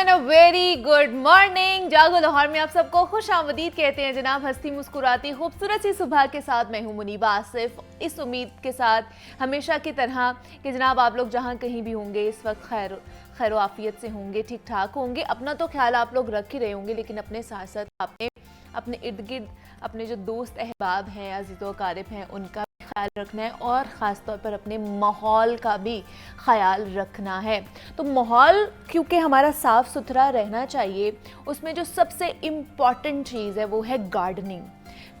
And a very good morning. जागो लाहौर में आप सबको खुश आमदीद कहते हैं जनाब। हंसती मुस्कुराती खूबसूरत सी सुबह के साथ मैं हूं मुनीबा आसिफ, इस उम्मीद के साथ हमेशा की तरह कि जनाब आप लोग जहां कहीं भी होंगे इस वक्त खैर आफियत से होंगे, ठीक ठाक होंगे। अपना तो ख्याल आप लोग रख ही रहे होंगे, लेकिन अपने साथ साथ अपने इर्द गिर्द अपने जो दोस्त अहबाब हैं, अज़ीज़ो अकारिब हैं, उनका ख्याल रखना है और ख़ास तौर पर अपने माहौल का भी ख्याल रखना है। तो माहौल क्योंकि हमारा साफ़ सुथरा रहना चाहिए, उसमें जो सबसे इम्पॉर्टेंट चीज़ है वो है गार्डनिंग।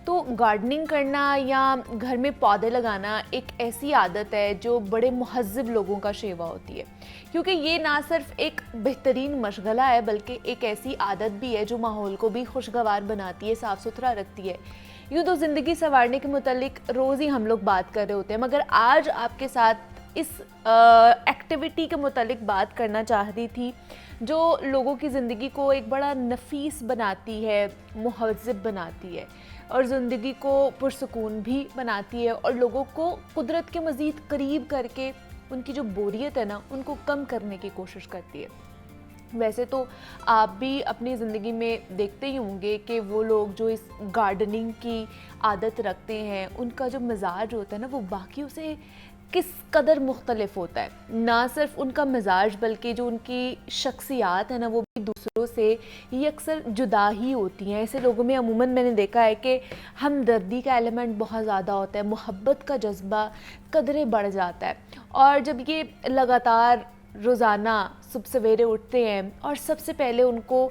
तो गार्डनिंग करना या घर में पौधे लगाना एक ऐसी आदत है जो बड़े महज़्ज़ब लोगों का शेवा होती है, क्योंकि ये ना सिर्फ एक बेहतरीन मशगला है बल्कि एक ऐसी आदत भी है जो माहौल को भी खुशगवार बनाती है, साफ़ सुथरा रखती है। यूँ तो ज़िंदगी संवारने के मुतालिक रोज़ ही हम लोग बात कर रहे होते हैं, मगर आज आपके साथ इस एक्टिविटी के मुतालिक बात करना चाह रही थी जो लोगों की ज़िंदगी को एक बड़ा नफीस बनाती है, मुहज़्ज़ब बनाती है और ज़िंदगी को पुरसुकून भी बनाती है और लोगों को कुदरत के मज़ीद करीब करके उनकी जो बोरियत है ना, उनको कम करने की कोशिश करती है। वैसे तो आप भी अपनी ज़िंदगी में देखते ही होंगे कि वो लोग जो इस गार्डनिंग की आदत रखते हैं, उनका जो मिजाज होता है ना, वो बाकियों से किस कदर मुख्तलिफ होता है। ना सिर्फ उनका मिजाज बल्कि जो उनकी शख्सियात है ना, वो भी दूसरों से ये अक्सर जुदा ही होती हैं। ऐसे लोगों में अमूमन मैंने देखा है कि हमदर्दी का एलिमेंट बहुत ज़्यादा होता है, मोहब्बत का जज्बा कदरे बढ़ जाता है। और जब ये लगातार रोज़ाना सुबह सवेरे उठते हैं और सबसे पहले उनको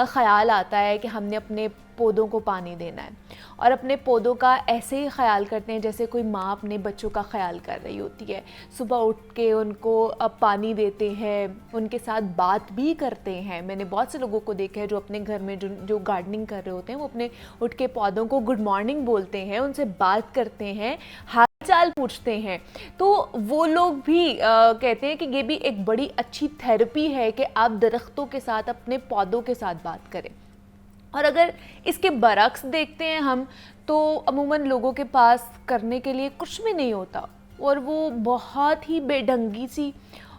ख़याल आता है कि हमने अपने पौधों को पानी देना है और अपने पौधों का ऐसे ही ख्याल करते हैं जैसे कोई माँ अपने बच्चों का ख्याल कर रही होती है। सुबह उठ के उनको पानी देते हैं, उनके साथ बात भी करते हैं। मैंने बहुत से लोगों को देखा है जो अपने घर में जो गार्डनिंग कर रहे होते हैं, वो अपने उठ के पौधों को गुड मॉर्निंग बोलते हैं, उनसे बात करते हैं, चाल पूछते हैं। तो वो लोग भी कहते हैं कि ये भी एक बड़ी अच्छी थेरेपी है कि आप दरख्तों के साथ, अपने पौधों के साथ बात करें। और अगर इसके बरक्स देखते हैं हम, तो अमूमन लोगों के पास करने के लिए कुछ भी नहीं होता और वो बहुत ही बेढंगी सी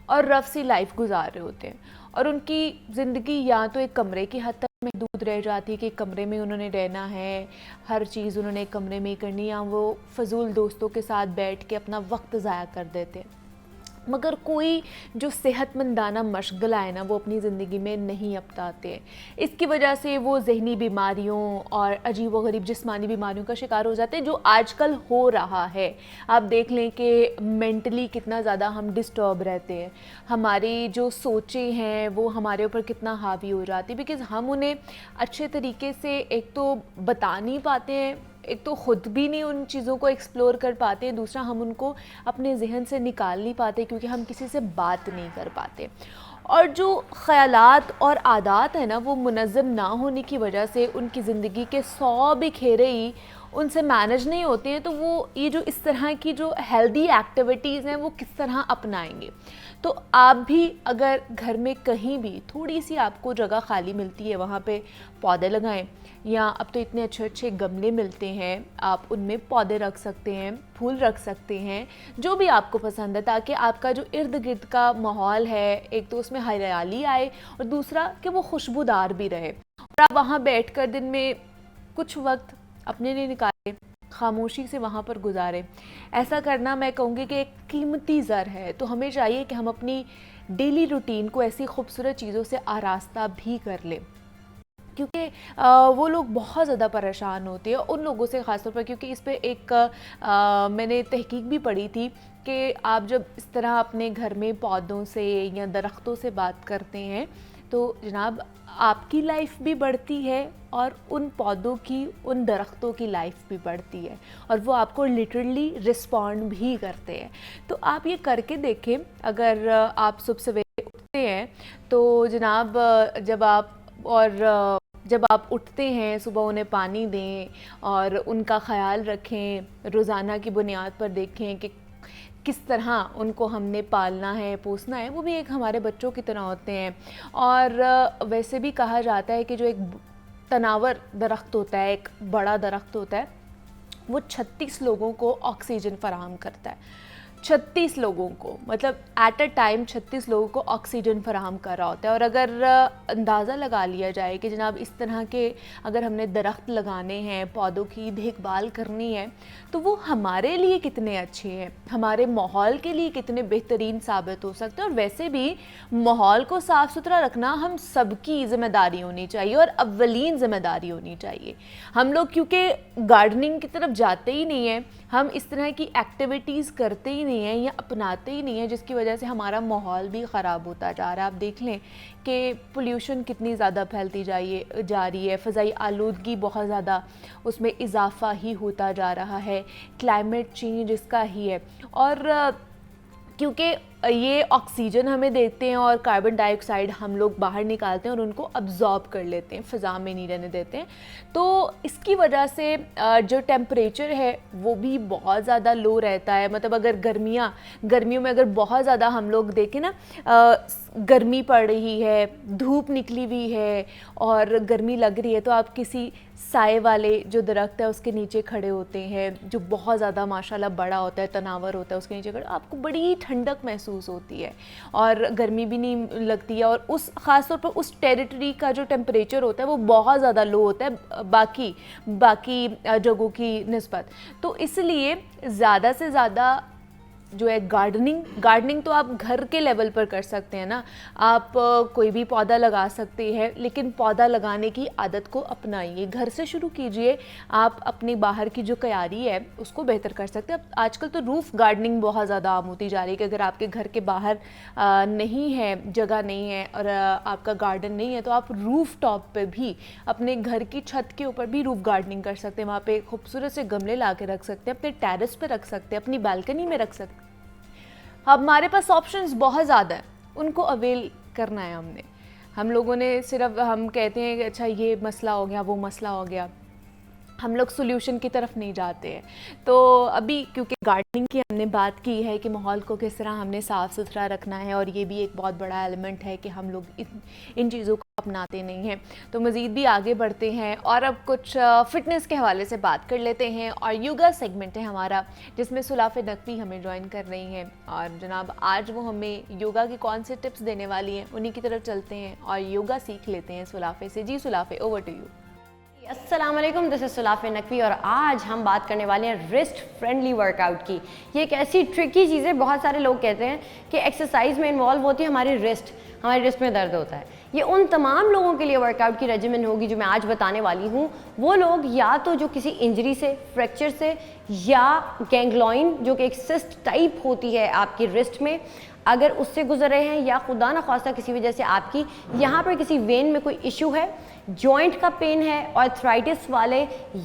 और रफ सी लाइफ गुजार रहे होते हैं और उनकी ज़िंदगी या तो एक कमरे की हद तक महदूद रह जाती है कि कमरे में उन्होंने रहना है, हर चीज़ उन्होंने एक कमरे में ही करनी, या वो फजूल दोस्तों के साथ बैठ के अपना वक्त ज़ाया कर देते हैं। मगर कोई जो सेहतमंदाना मशगला है ना, वो अपनी ज़िंदगी में नहीं अपनाते हैं। इसकी वजह से वो ज़हनी बीमारियों और अजीब व गरीब जिस्मानी बीमारियों का शिकार हो जाते हैं, जो आजकल हो रहा है। आप देख लें कि मेंटली कितना ज़्यादा हम डिस्टर्ब रहते हैं, हमारी जो सोचें हैं वो हमारे ऊपर कितना हावी हो जाती है, बिकॉज़ हम उन्हें अच्छे तरीके से एक तो बता नहीं पाते हैं, एक तो ख़ुद भी नहीं उन चीज़ों को एक्सप्लोर कर पाते, दूसरा हम उनको अपने जहन से निकाल नहीं पाते क्योंकि हम किसी से बात नहीं कर पाते। और जो ख़यालात और आदात है ना, वो मुनज़्ज़म ना होने की वजह से उनकी ज़िंदगी के 100 भी घेरे ही उनसे मैनेज नहीं होते हैं। तो वो ये जो इस तरह की जो हेल्दी एक्टिविटीज़ हैं वो किस तरह अपनाएंगे। तो आप भी अगर घर में कहीं भी थोड़ी सी आपको जगह खाली मिलती है, वहाँ पे पौधे लगाएं, या अब तो इतने अच्छे अच्छे गमले मिलते हैं, आप उनमें पौधे रख सकते हैं, फूल रख सकते हैं, जो भी आपको पसंद है, ताकि आपका जो इर्द गिर्द का माहौल है, एक तो उसमें हरियाली आए और दूसरा कि वो खुशबूदार भी रहे। और आप वहाँ बैठकर दिन में कुछ वक्त अपने लिए निकालें, खामोशी से वहाँ पर गुजारें। ऐसा करना मैं कहूँगी कि एक कीमती ज़र है। तो हमें चाहिए कि हम अपनी डेली रूटीन को ऐसी खूबसूरत चीज़ों से आरास्ता भी कर लें, क्योंकि वो लोग बहुत ज़्यादा परेशान होते हैं। उन लोगों से ख़ास तौर पर, क्योंकि इस पे एक मैंने तहकीक भी पढ़ी थी कि आप जब इस तरह अपने घर में पौधों से या दरख्तों से बात करते हैं तो जनाब आपकी लाइफ भी बढ़ती है और उन पौधों की, उन दरख्तों की लाइफ भी बढ़ती है और वो आपको लिटरली रिस्पॉन्ड भी करते हैं। तो आप ये करके देखें। अगर आप सुबह सवेरे उठते हैं तो जनाब जब आप उठते हैं सुबह, उन्हें पानी दें और उनका ख़याल रखें। रोज़ाना की बुनियाद पर देखें कि किस तरह उनको हमने पालना है, पोसना है। वो भी एक हमारे बच्चों की तरह होते हैं। और वैसे भी कहा जाता है कि जो एक तनावर दरख्त होता है, एक बड़ा दरख्त होता है, वो 36 लोगों को ऑक्सीजन फराहम करता है। 36 लोगों को, मतलब एट अ टाइम 36 लोगों को ऑक्सीजन फराहम कर रहा होता है। और अगर अंदाज़ा लगा लिया जाए कि जनाब इस तरह के अगर हमने दरख्त लगाने हैं, पौधों की देखभाल करनी है, तो वो हमारे लिए कितने अच्छे हैं, हमारे माहौल के लिए कितने बेहतरीन साबित हो सकते हैं। और वैसे भी माहौल को साफ़ सुथरा रखना हम सबकी ज़िम्मेदारी होनी चाहिए और अव्वलीन ज़िम्मेदारी होनी चाहिए। हम लोग क्योंकि गार्डनिंग की तरफ जाते ही नहीं हैं, हम इस तरह की एक्टिविटीज़ करते ही नहीं हैं या अपनाते ही नहीं हैं, जिसकी वजह से हमारा माहौल भी ख़राब होता जा रहा है। आप देख लें कि पोल्यूशन कितनी ज़्यादा फैलती जा रही है, फ़ज़ाई आलूदगी बहुत ज़्यादा उसमें इजाफ़ा ही होता जा रहा है, क्लाइमेट चेंज इसका ही है। और क्योंकि ये ऑक्सीजन हमें देते हैं और कार्बन डाइऑक्साइड हम लोग बाहर निकालते हैं और उनको अब्जॉर्ब कर लेते हैं, फ़िज़ा में नहीं रहने देते हैं, तो इसकी वजह से जो टेम्परेचर है वो भी बहुत ज़्यादा लो रहता है। मतलब अगर गर्मियों में अगर बहुत ज़्यादा हम लोग देखें ना, गर्मी पड़ रही है, धूप निकली हुई है और गर्मी लग रही है, तो आप किसी साए वाले जो दरख्त है उसके नीचे खड़े होते हैं, जो बहुत ज़्यादा माशाल्लाह बड़ा होता है, तनावर होता है, उसके नीचे खड़े आपको बड़ी ठंडक महसूस होती है और गर्मी भी नहीं लगती है। और उस ख़ास तौर पर उस टेरिटरी का जो टेम्परेचर होता है वो बहुत ज़्यादा लो होता है बाकी जगहों की निस्बत। तो इसलिए ज़्यादा से ज़्यादा जो है गार्डनिंग तो आप घर के लेवल पर कर सकते हैं ना, आप कोई भी पौधा लगा सकते हैं, लेकिन पौधा लगाने की आदत को अपनाइए, घर से शुरू कीजिए। आप अपनी बाहर की जो क्यारी है उसको बेहतर कर सकते हैं। आजकल तो रूफ़ गार्डनिंग बहुत ज़्यादा आम होती जा रही है कि अगर आपके घर के बाहर नहीं है, जगह नहीं है और आपका गार्डन नहीं है, तो आप रूफ़ टॉप पर भी अपने घर की छत के ऊपर भी रूफ़ गार्डनिंग कर सकते हैं। वहाँ पे खूबसूरत से गमले ला के रख सकते हैं, अपने टेरेस पर रख सकते हैं, अपनी बालकनी में रख सकते हैं। हमारे पास ऑप्शंस बहुत ज़्यादा हैं, उनको अवेल करना है हमने। हम लोगों ने सिर्फ हम कहते हैं कि अच्छा ये मसला हो गया, वो मसला हो गया, हम लोग सोल्यूशन की तरफ नहीं जाते हैं। तो अभी क्योंकि गार्डनिंग की हमने बात की है कि माहौल को किस तरह हमने साफ़ सुथरा रखना है और ये भी एक बहुत बड़ा एलिमेंट है कि हम लोग इन चीज़ों को अपनाते नहीं हैं, तो मज़ीद भी आगे बढ़ते हैं और अब कुछ फ़िटनेस के हवाले से बात कर लेते हैं। और योगा सेगमेंट है हमारा, जिसमें सुलाफ़े नकवी हमें ज्वाइन कर रही हैं और जनाब आज वो हमें योगा की कौन से टिप्स देने वाली हैं, उन्हीं की तरफ चलते हैं और योगा सीख लेते हैं सुलाफ़े से। जी सुलाफ़े, ओवर टू यू। अस्सलाम वालेकुम, दिस इज़ सुलाफ़े नकवी और आज हम बात करने वाले हैं रिस्ट फ्रेंडली वर्कआउट की। ये एक ऐसी ट्रिकी चीज़ है, बहुत सारे लोग कहते हैं कि एक्सरसाइज में इन्वॉल्व होती है हमारी रिस्ट में दर्द होता है। ये उन तमाम लोगों के लिए वर्कआउट की रेजिमेन होगी जो मैं आज बताने वाली हूँ। वो लोग या तो जो किसी इंजरी से, फ्रैक्चर से या गैंग्लॉइन जो कि एक सिस्ट टाइप होती है आपकी रिस्ट में, अगर उससे गुजर रहे हैं या खुदा न खास्ता किसी वजह से आपकी यहाँ पर किसी वेन में कोई इशू है, जॉइंट का पेन है, आर्थराइटिस वाले,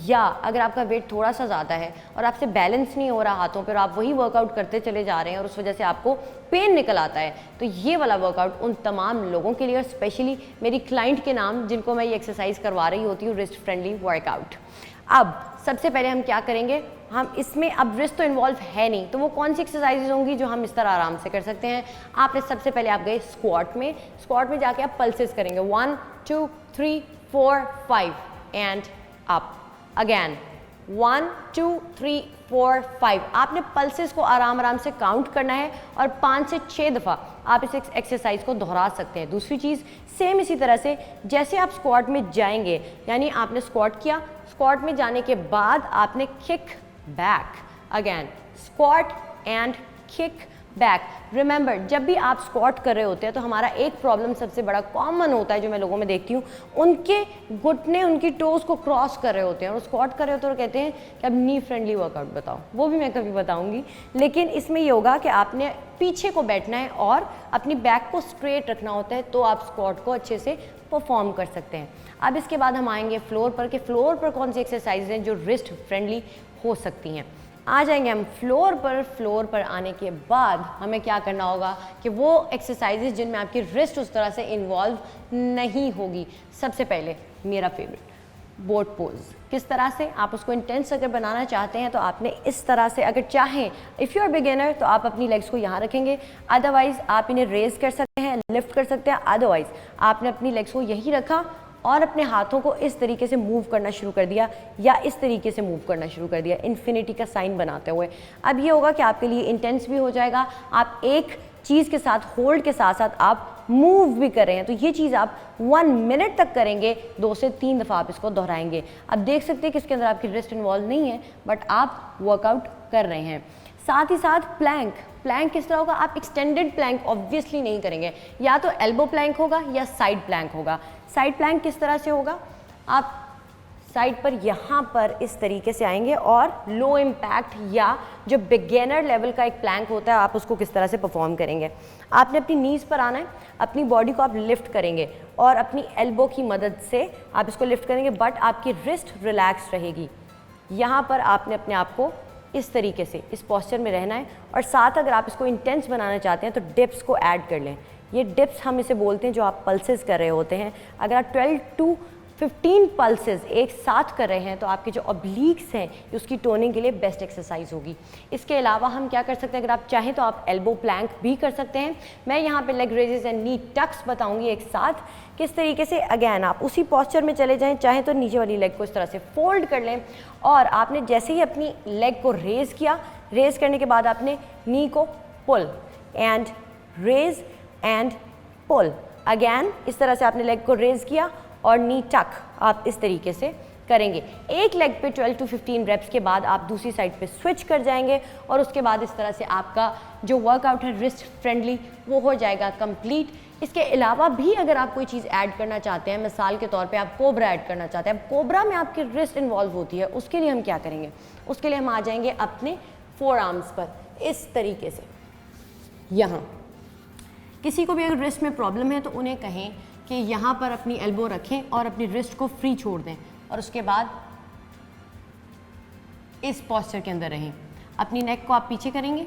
या अगर आपका वेट थोड़ा सा ज़्यादा है और आपसे बैलेंस नहीं हो रहा हाथों पर, आप वही वर्कआउट करते चले जा रहे हैं और उस वजह से आपको पेन निकल आता है, तो ये वाला वर्कआउट उन तमाम लोगों के लिए और स्पेशली मेरी क्लाइंट के नाम जिनको मैं ये एक्सरसाइज करवा रही होती हूँ, रिस्ट फ्रेंडली वर्कआउट। अब सबसे पहले हम क्या करेंगे, हम इसमें अब रिस्ट तो इन्वॉल्व है नहीं, तो वो कौन सी एक्सरसाइजेज होंगी जो हम इस तरह आराम से कर सकते हैं। आपने सबसे पहले आप गए स्क्वाट में जाके आप पल्सेस करेंगे 1 2 3 4 5 एंड अप अगेन 1 2 3 4 5। आपने पल्सेस को आराम से काउंट करना है और 5 से 6 दफ़ा आप इस एक्सरसाइज को दोहरा सकते हैं। दूसरी चीज़ सेम इसी तरह से जैसे आप स्क्वाट में जाएंगे, यानी आपने स्क्वाट किया, स्क्वाट में जाने के बाद आपने kick back, again squat and kick back. Remember, जब भी आप स्क्वाट कर रहे होते हैं तो हमारा एक प्रॉब्लम सबसे बड़ा कॉमन होता है जो मैं लोगों में देखती हूँ, उनके घुटने उनकी टोज को क्रॉस कर रहे होते हैं और स्क्वाट कर रहे होते हैं और कहते हैं कि अब नी फ्रेंडली वर्कआउट बताओ, वो भी मैं कभी बताऊंगी। लेकिन इसमें ये होगा कि आपने पीछे को बैठना है और अपनी बैक को स्ट्रेट रखना होता है, तो आप स्क्वाट को अच्छे से परफॉर्म कर सकते हैं। अब इसके बाद हम आएंगे फ्लोर पर, कि फ्लोर पर कौन सी एक्सरसाइज हैं जो रिस्ट फ्रेंडली हो सकती हैं। आ जाएंगे हम फ्लोर पर आने के बाद हमें क्या करना होगा कि वो एक्सरसाइजेज जिनमें आपकी रिस्ट उस तरह से इन्वॉल्व नहीं होगी। सबसे पहले मेरा फेवरेट बोट पोज। किस तरह से आप उसको इंटेंस अगर बनाना चाहते हैं तो आपने इस तरह से, अगर चाहें इफ़ यू आर बिगिनर तो आप अपनी लेग्स को यहाँ रखेंगे, अदरवाइज़ आप इन्हें रेज कर सकते हैं, लिफ्ट कर सकते हैं, अदरवाइज़ आपने अपनी लेग्स को यहीं रखा और अपने हाथों को इस तरीके से मूव करना शुरू कर दिया या इस तरीके से मूव करना शुरू कर दिया इन्फिनिटी का साइन बनाते हुए। अब ये होगा कि आपके लिए इंटेंस भी हो जाएगा, आप एक चीज़ के साथ होल्ड के साथ साथ आप मूव भी कर रहे हैं। तो ये चीज़ आप 1 मिनट तक करेंगे, 2 से 3 दफ़ा आप इसको दोहराएंगे। अब देख सकते हैं कि इसके अंदर आपकी रिस्ट इन्वॉल्व नहीं है, बट आप वर्कआउट कर रहे हैं। साथ ही साथ प्लैंक, प्लैंक किस तरह होगा? आप एक्सटेंडेड प्लैंक ऑब्वियसली नहीं करेंगे, या तो एल्बो प्लैंक होगा या साइड प्लैंक होगा। साइड प्लैंक किस तरह से होगा? आप साइड पर यहाँ पर इस तरीके से आएंगे और लो इम्पैक्ट या जो बिगिनर लेवल का एक प्लैंक होता है आप उसको किस तरह से परफॉर्म करेंगे। आपने अपनी नीज़ पर आना है, अपनी बॉडी को आप लिफ्ट करेंगे और अपनी एल्बो की मदद से आप इसको लिफ्ट करेंगे, बट आपकी रिस्ट रिलैक्स रहेगी। यहाँ पर आपने अपने आप को इस तरीके से इस पोस्चर में रहना है, और साथ अगर आप इसको इंटेंस बनाना चाहते हैं तो डिप्स को ऐड कर लें। ये डिप्स हम इसे बोलते हैं जो आप पल्सेस कर रहे होते हैं। अगर आप 12 to 15 पल्सेस एक साथ कर रहे हैं तो आपके जो ऑब्लिक्स हैं उसकी टोनिंग के लिए बेस्ट एक्सरसाइज होगी। इसके अलावा हम क्या कर सकते हैं, अगर आप चाहें तो आप एल्बो प्लैंक भी कर सकते हैं। मैं यहाँ पे leg raises and knee tucks बताऊंगी एक साथ किस तरीके से। अगैन आप उसी पोस्चर में चले जाएं, चाहें तो नीचे वाली लेग को इस तरह से फोल्ड कर लें, और आपने जैसे ही अपनी लेग को रेज़ किया, रेज़ करने के बाद आपने नी को pull and raise and pull. Again इस तरह से आपने लेग को रेज़ किया और नी टक आप इस तरीके से करेंगे। एक लेग पे 12 to 15 रेप्स के बाद आप दूसरी साइड पे स्विच कर जाएंगे, और उसके बाद इस तरह से आपका जो वर्कआउट है रिस्ट फ्रेंडली वो हो जाएगा कंप्लीट। इसके अलावा भी अगर आप कोई चीज़ ऐड करना चाहते हैं, मिसाल के तौर पे आप कोबरा ऐड करना चाहते हैं, अब कोबरा में आपकी रिस्ट इन्वॉल्व होती है, उसके लिए हम क्या करेंगे? उसके लिए हम आ जाएंगे अपने 4 आर्म्स पर इस तरीके से। यहाँ किसी को भी अगर रिस्ट में प्रॉब्लम है तो उन्हें कहें कि यहाँ पर अपनी एल्बो रखें और अपनी रिस्ट को फ्री छोड़ दें, और उसके बाद इस पोस्चर के अंदर रहें। अपनी नेक को आप पीछे करेंगे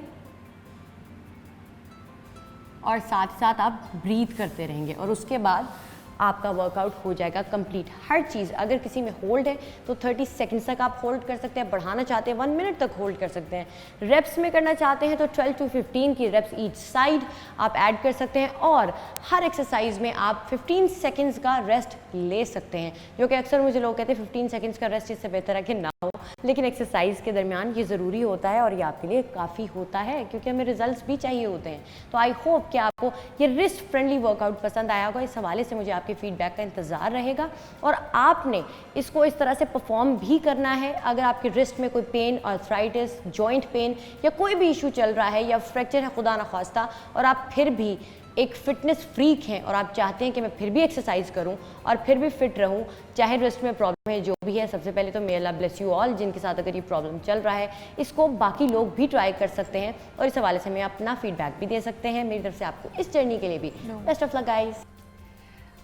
और साथ साथ आप ब्रीथ करते रहेंगे, और उसके बाद आपका वर्कआउट हो जाएगा कंप्लीट। हर चीज़ अगर किसी में होल्ड है तो 30 सेकंड्स तक आप होल्ड कर सकते हैं, बढ़ाना चाहते हैं 1 मिनट तक होल्ड कर सकते हैं। रेप्स में करना चाहते हैं तो 12 to 15 की रेप्स ईच साइड आप ऐड कर सकते हैं, और हर एक्सरसाइज में आप 15 सेकंड्स का रेस्ट ले सकते हैं, जो कि अक्सर मुझे लोग कहते हैं 15 सेकंड्स का रेस्ट इससे बेहतर है कि ना हो, लेकिन एक्सरसाइज के दरमियान ये ज़रूरी होता है और ये आपके लिए काफ़ी होता है, क्योंकि हमें रिजल्ट्स भी चाहिए होते हैं। तो आई होप कि आपको ये रिस्ट फ्रेंडली वर्कआउट पसंद आया होगा। इस हवाले से मुझे आपके फीडबैक का इंतज़ार रहेगा, और आपने इसको इस तरह से परफॉर्म भी करना है। अगर आपके रिस्ट में कोई पेन, आर्थराइटिस, जॉइंट पेन या कोई भी इशू चल रहा है, या फ्रैक्चर है खुदा ना खास्ता, और आप फिर भी एक फिटनेस फ्रीक हैं और आप चाहते हैं कि मैं फिर भी एक्सरसाइज करूं और फिर भी फिट रहूं, चाहे रिस्ट में प्रॉब्लम है जो भी है, सबसे पहले तो मे अल्लाह ब्लेस यू ऑल जिनके साथ अगर ये प्रॉब्लम चल रहा है, इसको बाकी लोग भी ट्राई कर सकते हैं, और इस हवाले से मैं अपना फीडबैक भी दे सकते हैं। मेरी तरफ से आपको इस जर्नी के लिए भी बेस्ट ऑफ लक गाइस।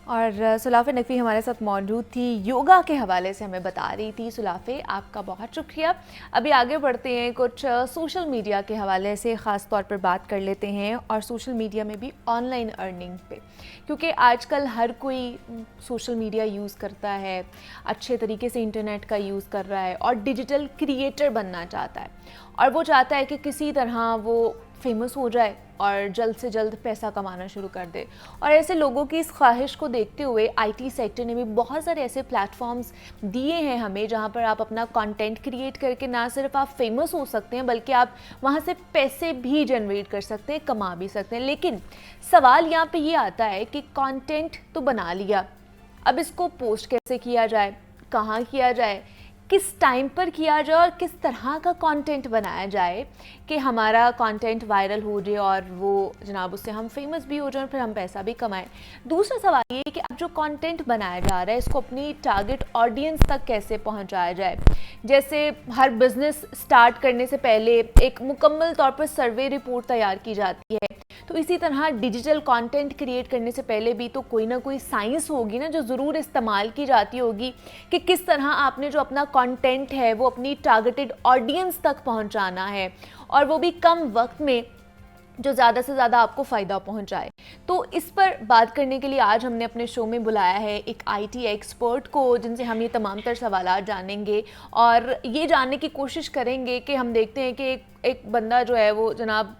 और सुलाफ़े नकवी हमारे साथ मौजूद थी, योगा के हवाले से हमें बता रही थी। सुलाफ़े आपका बहुत शुक्रिया। अभी आगे बढ़ते हैं, कुछ सोशल मीडिया के हवाले से ख़ास तौर पर बात कर लेते हैं, और सोशल मीडिया में भी ऑनलाइन अर्निंग पे, क्योंकि आजकल हर कोई सोशल मीडिया यूज़ करता है, अच्छे तरीके से इंटरनेट का यूज़ कर रहा है और डिजिटल क्रिएटर बनना चाहता है, और वो चाहता है कि किसी तरह वो फेमस हो जाए और जल्द से जल्द पैसा कमाना शुरू कर दे। और ऐसे लोगों की इस ख्वाहिश को देखते हुए आईटी सेक्टर ने भी बहुत सारे ऐसे प्लेटफॉर्म्स दिए हैं हमें, जहां पर आप अपना कंटेंट क्रिएट करके ना सिर्फ आप फेमस हो सकते हैं, बल्कि आप वहां से पैसे भी जनरेट कर सकते हैं, कमा भी सकते हैं। लेकिन सवाल यहाँ पे ये आता है कि कंटेंट तो बना लिया, अब इसको पोस्ट कैसे किया जाए, कहाँ किया जाए, किस टाइम पर किया जाए, और किस तरह का कंटेंट बनाया जाए कि हमारा कंटेंट वायरल हो जाए और वो जनाब उससे हम फेमस भी हो जाए और फिर हम पैसा भी कमाएं। दूसरा सवाल ये है कि अब जो कंटेंट बनाया जा रहा है इसको अपनी टारगेट ऑडियंस तक कैसे पहुंचाया जाए। जैसे हर बिज़नेस स्टार्ट करने से पहले एक मुकम्मल तौर पर सर्वे रिपोर्ट तैयार की जाती है, तो इसी तरह डिजिटल कंटेंट क्रिएट करने से पहले भी तो कोई ना कोई साइंस होगी ना, जो ज़रूर इस्तेमाल की जाती होगी कि किस तरह आपने जो अपना कंटेंट है वो अपनी टारगेटेड ऑडियंस तक पहुंचाना है, और वो भी कम वक्त में जो ज़्यादा से ज़्यादा आपको फ़ायदा पहुंचाए। तो इस पर बात करने के लिए आज हमने अपने शो में बुलाया है एक आईटी एक्सपर्ट को, जिनसे हम ये तमाम तर सवालात जानेंगे और ये जानने की कोशिश करेंगे कि हम देखते हैं कि एक बंदा जो है वो जनाब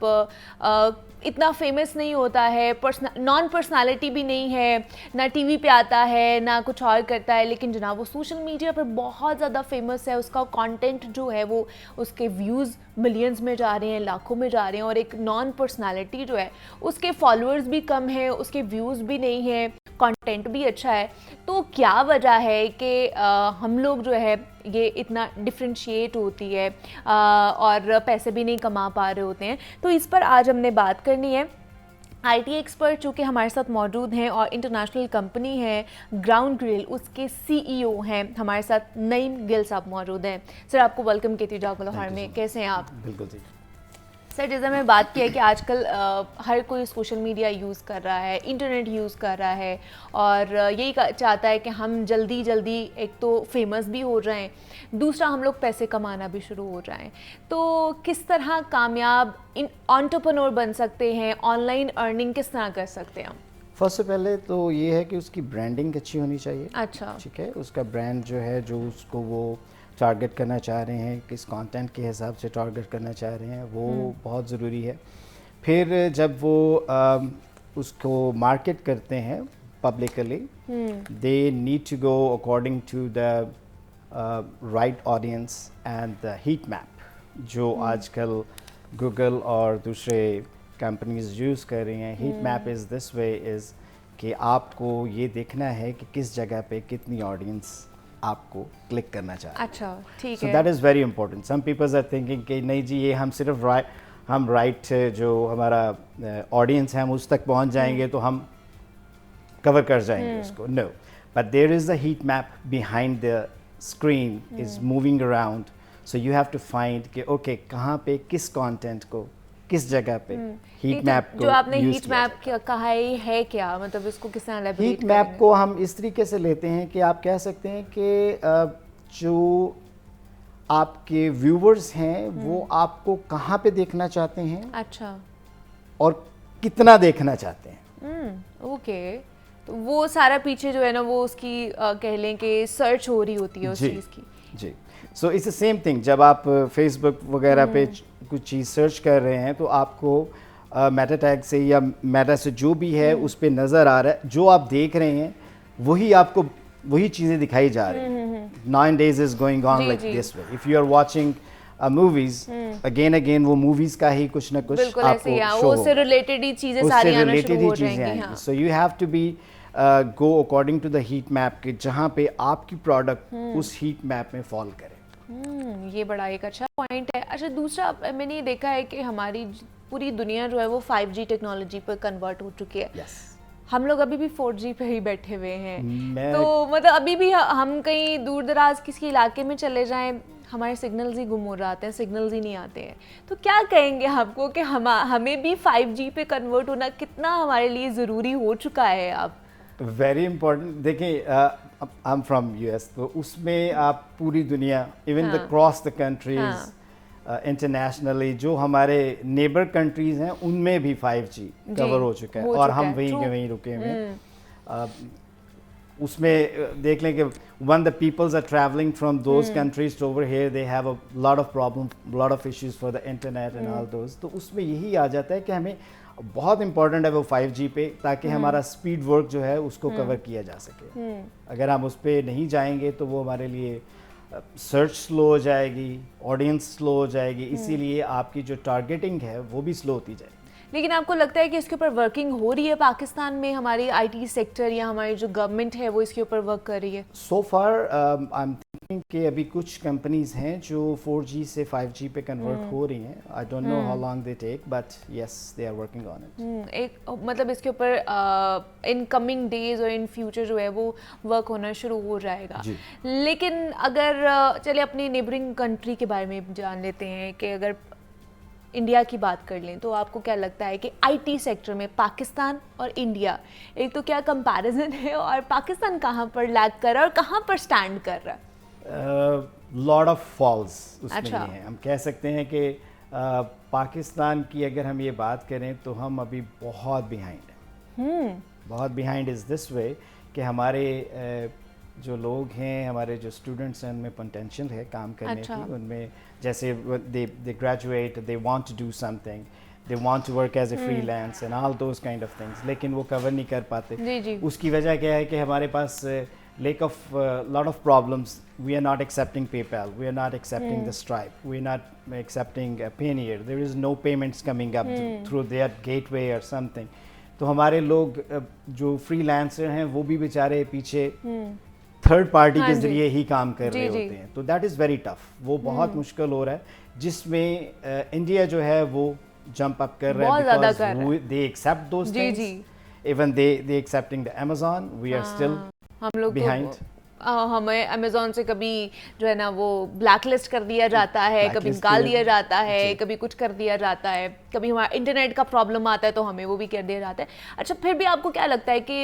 इतना फेमस नहीं होता है, नॉन पर्सनालिटी भी नहीं है, ना टीवी पे आता है ना कुछ और करता है, लेकिन जनाब वो सोशल मीडिया पर बहुत ज़्यादा फेमस है। उसका कंटेंट जो है वो उसके व्यूज़ मिलियंस में जा रहे हैं, लाखों में जा रहे हैं, और एक नॉन पर्सनालिटी जो है उसके फॉलोअर्स भी कम हैं, उसके व्यूज़ भी नहीं हैं, कंटेंट भी अच्छा है। तो क्या वजह है कि हम लोग जो है ये इतना डिफ्रेंशिएट होती है और पैसे भी नहीं कमा पा रहे होते हैं? तो इस पर आज हमने बात करनी है। आईटी एक्सपर्ट जो कि हमारे साथ मौजूद हैं और इंटरनेशनल कंपनी है ग्राउंड ग्रिल, उसके सीईओ हैं हमारे साथ नईम गिल साहब मौजूद हैं। सर आपको वेलकम कहती हूँ जागो लाहौर में। कैसे हैं आप? बिल्कुल जी सर, जैसा मैं बात की है कि आजकल हर कोई सोशल मीडिया यूज़ कर रहा है, इंटरनेट यूज़ कर रहा है, और यही चाहता है कि हम जल्दी जल्दी एक तो फेमस भी हो जाएं, दूसरा हम लोग पैसे कमाना भी शुरू हो जाएं। तो किस तरह कामयाब एंटरप्रेन्योर बन सकते हैं? ऑनलाइन अर्निंग किस तरह कर सकते हैं हम? सबसे पहले तो ये है कि उसकी ब्रांडिंग अच्छी होनी चाहिए। अच्छा, ठीक है, उसका ब्रांड जो है, जो उसको वो टारगेट करना चाह रहे हैं, किस कंटेंट के हिसाब से टारगेट करना चाह रहे हैं, वो बहुत ज़रूरी है। फिर जब वो उसको मार्केट करते हैं publicly, they need to go according to the right audience and the heat map जो आजकल गूगल और दूसरे कंपनीज यूज़ कर रही हैं। Heat map is this way is कि आपको ये देखना है कि किस जगह पे कितनी ऑडियंस आपको क्लिक करना चाहते हैं। अच्छा, ठीक सो है। That is very important. Some peoples are thinking कि नहीं जी, ये हम सिर्फ राइट जो हमारा ऑडियंस है हम उस तक पहुंच जाएंगे तो हम कवर कर जाएंगे उसको। No, but there is the heat map behind the screen is moving around, so you have to find कि ओके कहाँ पे किस कंटेंट को किस जगह पे हीट मैप को जो आपने use हीट किया मैप कहा है क्या, मतलब इसको किस तरह elaborate हीट मैप करेंगे? को हम इस तरीके से लेते हैं कि आप कह सकते हैं कि जो आपके व्यूवर्स हैं वो आपको कहाँ पे देखना चाहते हैं अच्छा, और कितना देखना चाहते हैं। ओके। तो वो सारा पीछे जो है ना वो उसकी कह लें कि सर्च हो रही होती है उस जी चीज़ की। जी। So it's the same thing, जब आप फेसबुक वगैरह पे कुछ चीज़ सर्च कर रहे हैं तो आपको मेटा टैग से या मेटा से जो भी है उस पे नज़र आ रहा है, जो आप देख रहे हैं वही आपको वही चीज़ें दिखाई जा रही हैं। 9 days इज गोइंग ऑन जी, लाइक जी। This way. If you are watching movies again वो मूवीज का ही कुछ ना कुछ बिल्कुल ऐसे आपको ही, हाँ, शो वो उससे रिलेटेड ही चीज़ें सारी आना शुरू हो जाएंगी। हाँ, so you have to be go according to the heat map के जहाँ पे आपकी प्रोडक्ट उस हीट मैप में फॉल करे। ये बड़ा एक अच्छा पॉइंट है। अच्छा, दूसरा मैंने ये देखा है कि हमारी पूरी दुनिया जो है वो 5G टेक्नोलॉजी पर कन्वर्ट हो चुकी है। यस, हम लोग अभी भी 4G पे ही बैठे हुए हैं। मैं तो मतलब अभी भी हम कहीं दूर दराज किसी इलाके में चले जाएं, हमारे सिग्नल्स ही गुम हो जाते हैं, सिग्नल्स ही नहीं आते हैं। तो क्या कहेंगे आपको कि हमें भी 5G पे कन्वर्ट होना कितना हमारे लिए ज़रूरी हो चुका है अब? Very important. देखिए, आई एम फ्रॉम यूएस, तो उसमें आप पूरी दुनिया even the cross the countries internationally जो हमारे नेबर कंट्रीज हैं उनमें भी 5G कवर हो चुका है और हम वहीं के वहीं रुके हुए हैं। उसमें देख लें कि when the peoples are traveling from those countries to over here, they have a lot of problem, lot of issues for the internet and all those। तो उसमें यही आ जाता है कि हमें बहुत इंपॉर्टेंट है वो 5G पे, ताकि हमारा स्पीड वर्क जो है उसको कवर किया जा सके। अगर हम उस पर नहीं जाएंगे तो वो हमारे लिए सर्च स्लो हो जाएगी, ऑडियंस स्लो हो जाएगी, इसीलिए आपकी जो टारगेटिंग है वो भी स्लो होती जाएगी। लेकिन आपको लगता है कि इसके ऊपर वर्किंग हो रही है पाकिस्तान में? हमारी आईटी सेक्टर या हमारी जो गवर्नमेंट है वो इसके ऊपर वर्क कर रही है? सो फार आई एम थिंकिंग कि अभी कुछ कंपनीज हैं जो 4G से 5G पे कन्वर्ट हो रही हैं। I don't know how long they take, but yes they are working on it. एक मतलब इसके ऊपर इन कमिंग डेज और इन फ्यूचर जो है वो वर्क होना शुरू हो जाएगा। लेकिन अगर चले अपनी नेबरिंग कंट्री के बारे में जान लेते हैं कि अगर इंडिया की बात कर लें तो आपको क्या लगता है कि आईटी सेक्टर में पाकिस्तान और इंडिया, एक तो क्या कंपैरिजन है और पाकिस्तान कहाँ पर लैग कर रहा है और कहाँ पर स्टैंड कर रहा है? लॉट ऑफ फॉल्स उसमें अच्छा। ये हैं। हम कह सकते हैं कि पाकिस्तान की अगर हम ये बात करें तो हम अभी बहुत बिहाइंड हैं। बहुत बिहाइंड इज़ दिस वे कि हमारे जो लोग हैं, हमारे जो स्टूडेंट्स हैं, उनमें पोटेंशियल है काम करने अच्छा। की। उनमें जैसे they graduate, they want to do something, they want to work as a freelance and all those kind of things, लेकिन वो कवर नहीं कर पाते। जी जी। उसकी वजह क्या है कि हमारे पास lack of lot of problems. We are not accepting PayPal, we are not accepting the Stripe, we are not accepting Payoneer. There is no payments coming up through their gateway or something. तो हमारे लोग जो freelancer हैं वो भी बेचारे पीछे third party के जरिए ही काम कर रहे होते हैं, तो दैट इज़ वेरी टफ। वो बहुत मुश्किल हो रहा है, जिसमें इंडिया जो है वो जंप अप कर रहा है because they accept those things. Even they accepting the Amazon, we are still हम लोग behind. हमें अमेज़ॉन से कभी जो है ना वो ब्लैक लिस्ट कर दिया जाता है, कभी निकाल दिया जाता है, कभी कुछ कर दिया जाता है, कभी हमारा इंटरनेट का प्रॉब्लम आता है तो हमें वो भी कर दिया जाता है। अच्छा, फिर भी आपको क्या लगता है कि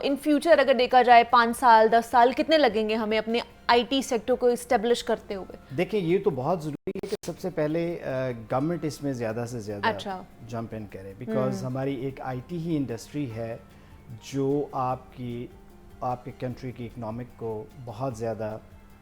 इन फ्यूचर अगर देखा जाए 5 साल 10 साल कितने लगेंगे हमें अपने आईटी सेक्टर को इस्टेब्लिश करते हुए? देखिए, ये तो बहुत ज़रूरी है कि सबसे पहले गवर्नमेंट इसमें ज़्यादा से ज़्यादा जंप इन करे, बिकॉज हमारी एक आईटी ही इंडस्ट्री है जो आपके कंट्री की इकोनॉमिक को बहुत ज़्यादा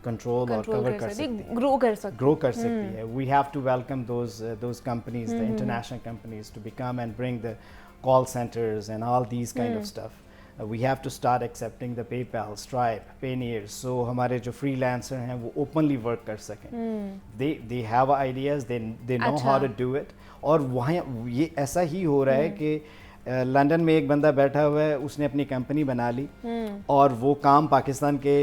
कंट्रोल और कवर कर सकती है, ग्रो कर सकती है। We have to welcome those companies, the international companies, to become and bring the call centers and all these kind of stuff. We have to start accepting the PayPal, Stripe, Payoneer, so हमारे जो freelancer हैं वो openly work कर सकें। They have ideas, they know how to do it. और वहाँ ये ऐसा ही हो रहा है कि लंदन में एक बंदा बैठा हुआ है, उसने अपनी कंपनी बना ली और वो काम पाकिस्तान के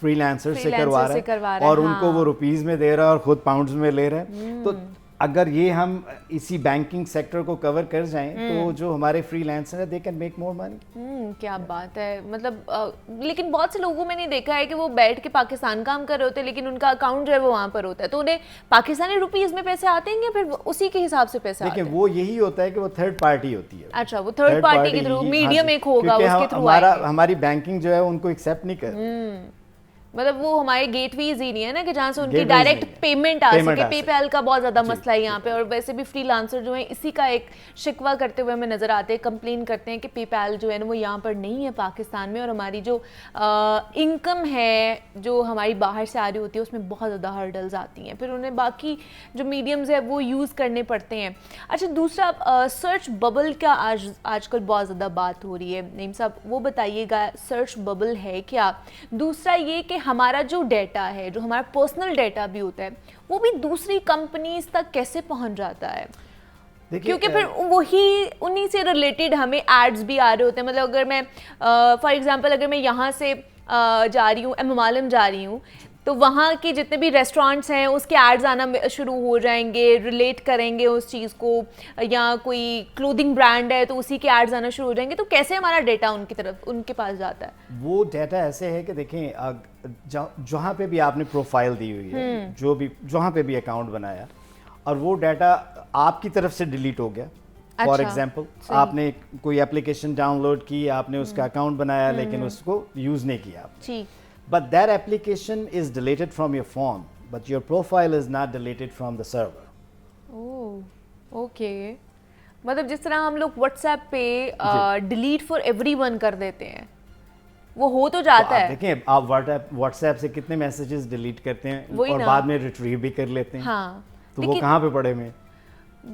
फ्रीलांसर से करवा रहा है और उनको वो रुपीस में दे रहा है और खुद पाउंड्स में ले रहा है। तो अगर ये हम इसी बैंकिंग सेक्टर को कवर कर जाएं तो जो हमारे फ्रीलांसर है they can make more money. क्या बात है, मतलब लेकिन बहुत से लोगों में नहीं देखा है कि वो बैठ के पाकिस्तान काम कर रहे होते हैं लेकिन उनका अकाउंट जो है वो वहाँ पर होता है, तो उन्हें पाकिस्तानी रुपीस में पैसे आते हैं या फिर उसी के हिसाब से पैसे आते हैं? वो यही होता है कि वो थर्ड पार्टी होती है। अच्छा, वो थर्ड पार्टी के थ्रू, मीडियम एक होगा उसके थ्रू हमारी बैंकिंग जो है उनको एक्सेप्ट नहीं कर, मतलब वो हमारे गेटवेज ही नहीं है ना कि जहाँ से उनकी डायरेक्ट पेमेंट आ सके। पेपैल का बहुत ज़्यादा मसला है यहाँ पे, और वैसे भी फ्रीलांसर जो है इसी का एक शिकवा करते हुए हमें नज़र आते हैं, कंप्लेन करते हैं कि पेपैल जो है ना वो यहाँ पर नहीं है पाकिस्तान में, और हमारी जो इनकम है जो हमारी बाहर से आ रही होती है उसमें बहुत ज़्यादा हर्डल्स आती हैं, फिर उन्हें बाकी जो मीडियम्स है वो यूज़ करने पड़ते हैं। अच्छा, दूसरा सर्च बबल का आजकल बहुत ज़्यादा बात हो रही है, नईम साहब वो बताइएगा सर्च बबल है क्या? दूसरा ये कि हमारा जो डेटा है, जो हमारा पर्सनल डेटा भी होता है, वो भी दूसरी कंपनीज तक कैसे पहुंच जाता है? क्योंकि फिर वही उन्हीं से रिलेटेड हमें एड्स भी आ रहे होते हैं। मतलब अगर मैं फॉर एग्जांपल अगर मैं यहाँ से जा रही हूँ, एम जा रही हूँ, तो वहाँ के जितने भी रेस्टोरेंट्स हैं उसके एड्स आना शुरू हो जाएंगे, रिलेट करेंगे उस चीज़ को, या कोई क्लोथिंग ब्रांड है तो उसी के एड्स आना शुरू हो जाएंगे। तो कैसे हमारा डेटा उनके पास जाता है? वो डेटा ऐसे है कि देखें, जहाँ पे भी आपने प्रोफाइल दी हुई है, जहाँ पे भी अकाउंट बनाया और वो डाटा आपकी तरफ से डिलीट हो गया, फॉर एग्जाम्पल आपने कोई एप्लीकेशन डाउनलोड की, आपने उसका अकाउंट बनाया लेकिन उसको यूज़ नहीं किया आपने, but that application is deleted from your phone, but your profile is not deleted from the server. Oh, okay. मतलब जिस तरह हम लोग WhatsApp पे delete for everyone कर देते हैं, वो हो तो जाता है। देखिए, आप WhatsApp से कितने मैसेजेस डिलीट करते हैं और बाद में रिट्रीव भी कर लेते हैं। हाँ, तो वो कहाँ पे पड़े हुए?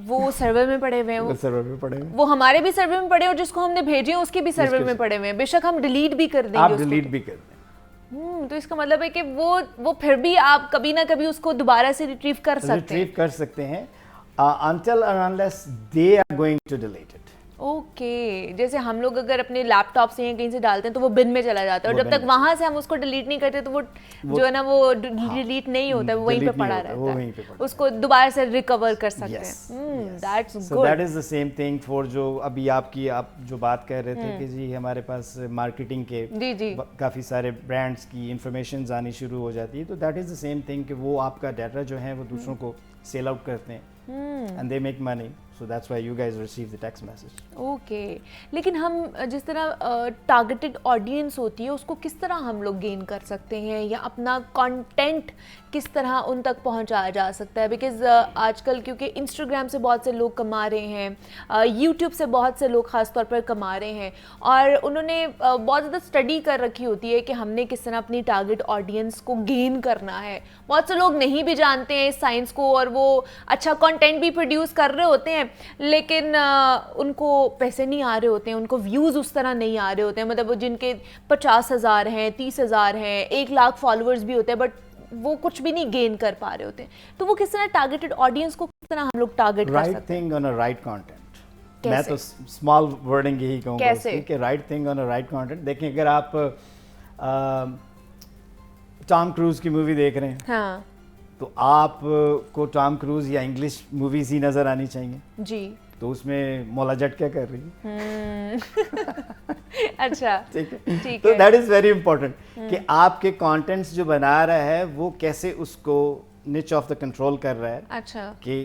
वो सर्वर में पड़े हुए हैं, वो सर्वर में पड़े हुए, वो हमारे भी सर्वर में पड़े और जिसको हमने भेजे हैं उसके भी सर्वर में पड़े हुए हैं। बेशक हम डिलीट भी कर देंगे, आप डिलीट भी कर दें, तो इसका मतलब है कि वो फिर भी आप कभी ना कभी उसको दोबारा से रिट्रीव कर सकते हैं until and unless they are going to delete it. Okay, जैसे हम लोग अगर अपने लैपटॉप से या कहीं से डालते हैं तो वो बिन में चला जाता है, और जब तक वहां से हम उसको डिलीट नहीं करते तो वो जो है ना वो डिलीट नहीं होता है, वो वहीं पे पड़ा रहता है, उसको दोबारा से रिकवर कर सकते हैं। That's good. So that is the same thing for जो अभी आप जो बात कर रहे थे कि जी हमारे पास मार्केटिंग के काफ़ी सारे ब्रांड्स की इंफॉर्मेशन आनी शुरू हो जाती है, तो that is the same thing कि वो आपका डाटा जो है वो दूसरों को सेल आउट करते हैं and they make money, so that's why you guys receive the text message. Okay, लेकिन हम जिस तरह टारगेटेड ऑडियंस होती है उसको किस तरह हम लोग गेन कर सकते हैं, या अपना कंटेंट किस तरह उन तक पहुंचाया जा सकता है? बिकॉज आजकल क्योंकि इंस्टाग्राम से बहुत से लोग कमा रहे हैं, यूट्यूब से बहुत से लोग ख़ास तौर पर कमा रहे हैं, और उन्होंने बहुत ज़्यादा स्टडी कर रखी होती है कि हमने किस तरह अपनी टारगेट ऑडियंस को गेन करना है। बहुत से लोग नहीं भी जानते हैं इस साइंस को और वो अच्छा कंटेंट भी प्रोड्यूस कर रहे होते हैं, लेकिन उनको पैसे नहीं आ रहे होते हैं, उनको व्यूज़ उस तरह नहीं आ रहे होते हैं, मतलब वो जिनके 50,000 हैं, 30,000 हैं, 1 लाख फॉलोअर्स भी होते हैं, बट वो कुछ भी नहीं गेन कर पा रहे होते हैं। तो वो किस तरह टारगेटेड ऑडियंस को किस तरह हम लोग टारगेट कर राइट सकते हैं? Thing on a right content. मैं कैसे? तो स्मॉल वर्डिंग यही कहूँगा कैसे? उसकी कि right thing on a right content. देखिए, अगर आप टॉम क्रूज की मूवी देख रहे हैं हाँ तो आपको टॉम क्रूज या इंग्लिश मूवीज ही नजर आनी चाहिए, जी। तो उसमें मौला जट क्या कर रही है? अच्छा ठीक है, ठीक तो है। दैट इज वेरी इंपॉर्टेंट कि आपके कंटेंट्स जो बना रहा है वो कैसे उसको निच ऑफ द कंट्रोल कर रहा है अच्छा कि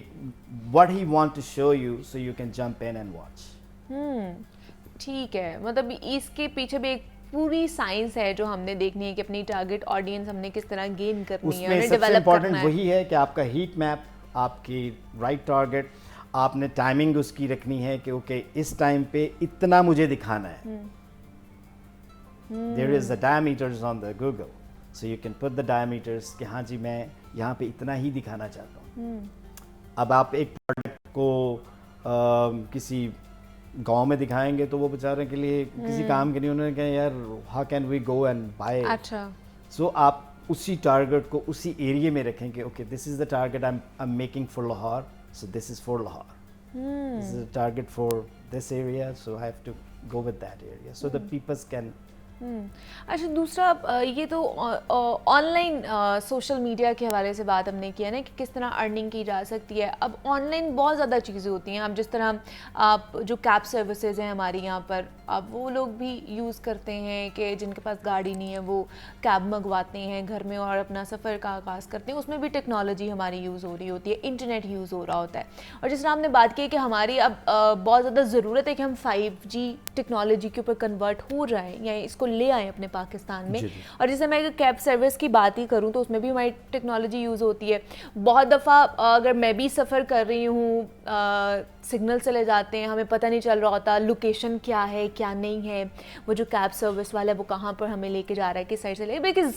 what he want to show you so you can jump in and watch. ठीक है, मतलब इसके पीछे भी एक पूरी साइंस है जो हमने देखनी है कि अपनी टारगेट ऑडियंस हमने किस तरह गेन करनी है, उसमें उन्हें सबसे डेवलप इम्पोर्टेंट करना है। वही है कि आपका हीट मैप, आपकी राइट टारगेट, आपने टाइमिंग उसकी रखनी है कि ओके इस टाइम पे इतना मुझे दिखाना है। There is the diameters on the Google, so you can put the diameters कि हाँ जी मैं यहाँ पे इतना ही दिखाना चाहता हूँ। अब आप एक प्रोडक्ट को किसी गांव में दिखाएंगे तो वो बेचारे के लिए किसी काम के नहीं, उन्होंने कहा यार how can we go and buy. अच्छा सो आप उसी टारगेट को उसी एरिया में रखें कि okay this is the target I am making for Lahore, so this is for Lahore, this is the target for this area, so I have to go with that area so the peoples can. अच्छा, दूसरा ये तो online social media के हवाले से बात हमने किया ना कि किस तरह अर्निंग की जा सकती है। अब ऑनलाइन बहुत ज़्यादा चीज़ें होती हैं। अब जिस तरह आप जो कैब सर्विसेज हैं हमारे यहाँ पर, अब वो लोग भी यूज़ करते हैं कि जिनके पास गाड़ी नहीं है वो कैब मंगवाते हैं घर में और अपना सफ़र का आगाज़ करते हैं। उसमें भी टेक्नोलॉजी हमारी यूज़ हो रही होती है, इंटरनेट यूज़ हो रहा होता है। और जिस तरह हमने बात की कि हमारी अब बहुत ज़्यादा ज़रूरत है कि हम 5G टेक्नोलॉजी के ऊपर कन्वर्ट हो जाएँ या इसको ले आए अपने पाकिस्तान में। जी, जी। और जैसे मैं कैब सर्विस की बात ही करूं तो उसमें भी हमारी टेक्नोलॉजी यूज़ होती है। बहुत दफ़ा अगर मैं भी सफ़र कर रही हूँ, सिग्नल चले जाते हैं, हमें पता नहीं चल रहा होता लोकेशन क्या है क्या नहीं है, वो जो कैब सर्विस वाला है वो कहाँ पर हमें लेके जा रहा है, किस साइड से बिकॉज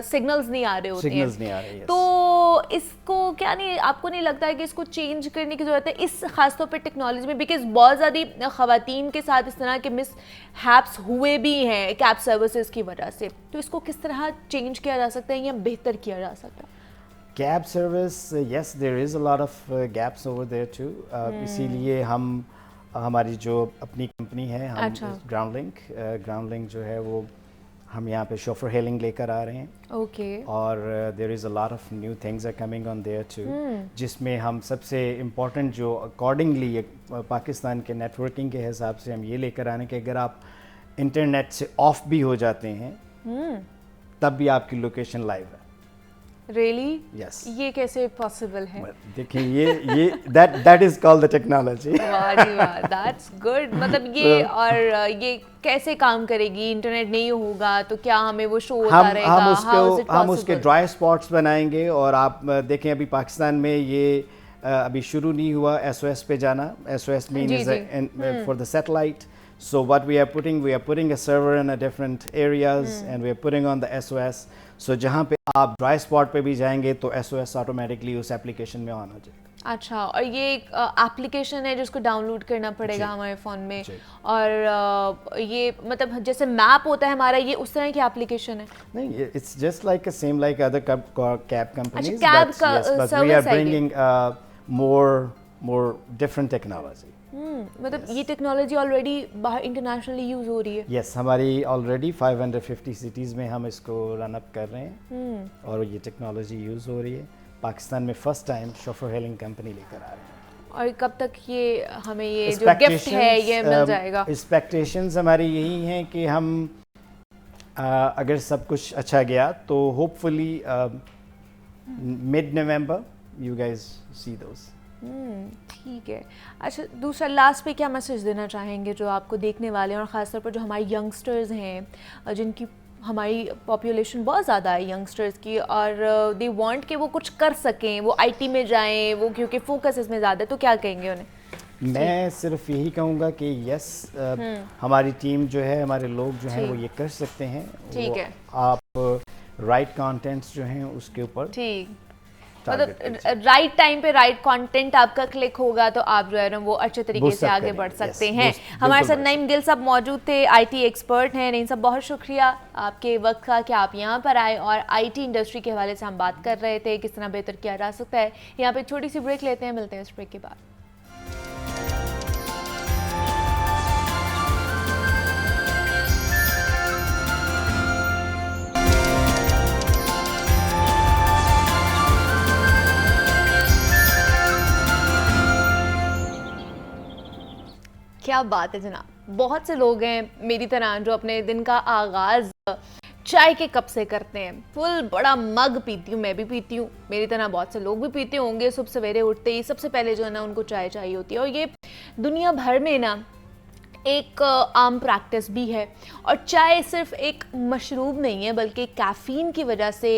सिग्नल्स नहीं आ रहे होते हैं। सिग्नल्स नहीं आ रहे, yes. तो इसको क्या नहीं, आपको नहीं लगता है कि इसको चेंज करने की ज़रूरत है इस खासतौर पर टेक्नोलॉजी में? बिकॉज बहुत ज़्यादा ख़वातीन के साथ इस तरह के मिस हैप्स हुए भी हैं कैब सर्विसेज की वजह से, तो इसको किस तरह चेंज किया जा सकता है या बेहतर किया जा सकता है? Cab service, yes there is a lot of gaps over there too, इसीलिए हम हमारी जो अपनी कंपनी है, हम अच्छा। ग्राउंड लिंक जो है वो हम यहाँ पे शोफर हेलिंग लेकर आ रहे हैं। ओके और there is a lot of new things are coming on there too, जिसमें हम सबसे इम्पोर्टेंट जो अकॉर्डिंगली पाकिस्तान के नेटवर्किंग के हिसाब से हम ये लेकर आने कि अगर आप इंटरनेट से ऑफ भी हो जाते हैं तब भी आपकी लोकेशन लाइव है। रियली? Yes. ये कैसे पॉसिबल है? देखिए ये that is called the technology. वाह जी वाह, दैट्स गुड। मतलब ये और ये कैसे काम करेगी? इंटरनेट नहीं होगा तो क्या हमें वो शो होता रहेगा? हम उसके ड्राई स्पॉट्स बनाएंगे। और आप देखें अभी पाकिस्तान में ये अभी शुरू नहीं हुआ SOS पे जाना। SOS means for the satellite. So what we are putting a server in a different areas and we are putting on the SOS. So जहाँ पे आप ड्राई स्पॉट पे भी जाएंगे तो SOS ऑटोमेटिकली उस एप्लीकेशन में ऑन हो जाएगा। अच्छा, और ये एक एप्लीकेशन है जिसको डाउनलोड करना पड़ेगा हमारे फ़ोन में। जी। और ये मतलब जैसे मैप होता है हमारा, ये उस तरह की एप्लीकेशन है? नहीं, it's just like a same like other cab companies. अच्छा, कैब का but we are सर्विस है ये। bringing more different technology. मतलब ये टेक्नोलॉजी ऑलरेडी बाहर इंटरनेशनली यूज़ हो रही है? यस, हमारी ऑलरेडी 550 सिटीज़ में हम इसको रन अप कर रहे हैं और ये टेक्नोलॉजी यूज़ हो रही है। पाकिस्तान में first time chauffeur hailing company लेकर आ रहे हैं। और कब तक ये हमें ये जो गिफ्ट है ये मिल जाएगा? एक्सपेक्टेशंस हमारी यही हैं कि हम अगर सब कुछ अच्छा गया तो hopefully mid November you guys see those. ठीक है। अच्छा, दूसरा लास्ट पे क्या मैसेज देना चाहेंगे जो आपको देखने वाले हैं और ख़ासतौर पर जो हमारे यंगस्टर्स हैं, जिनकी हमारी पॉपुलेशन बहुत ज़्यादा है यंगस्टर्स की, और दे वांट कि वो कुछ कर सकें, वो IT में जाएं, वो क्योंकि फोकस इसमें ज़्यादा है, तो क्या कहेंगे उन्हें? मैं सिर्फ यही कहूँगा कि यस, हमारी टीम जो है, हमारे लोग जो हैं वो ये कर सकते हैं। ठीक है। आप राइट कंटेंट्स जो हैं उसके ऊपर ठीक टारगेट कीजिए। राइट टाइम पे राइट कंटेंट आपका क्लिक होगा तो आप जो है ना वो अच्छे तरीके Boost से up आगे बढ़ करेंगे, सकते yes, हैं। boost, हमारे बिल्कुल साथ बढ़ नईम गिल साहब मौजूद थे, आईटी एक्सपर्ट हैं। नईम साहब बहुत शुक्रिया आपके वक्त का कि आप यहाँ पर आए और आईटी इंडस्ट्री के हवाले से हम बात कर रहे थे किस तरह बेहतर किया जा सकता है। यहाँ पे छोटी सी ब्रेक लेते हैं, मिलते हैं इस ब्रेक के बाद। क्या बात है जनाब, बहुत से लोग हैं मेरी तरह जो अपने दिन का आगाज़ चाय के कप से करते हैं। फुल बड़ा मग पीती हूँ, मैं भी पीती हूँ, मेरी तरह बहुत से लोग भी पीते होंगे। सुबह सवेरे उठते ही सबसे पहले जो है ना उनको चाय चाहिए होती है और ये दुनिया भर में ना एक आम प्रैक्टिस भी है। और चाय सिर्फ एक मशरूब नहीं है बल्कि कैफ़ीन की वजह से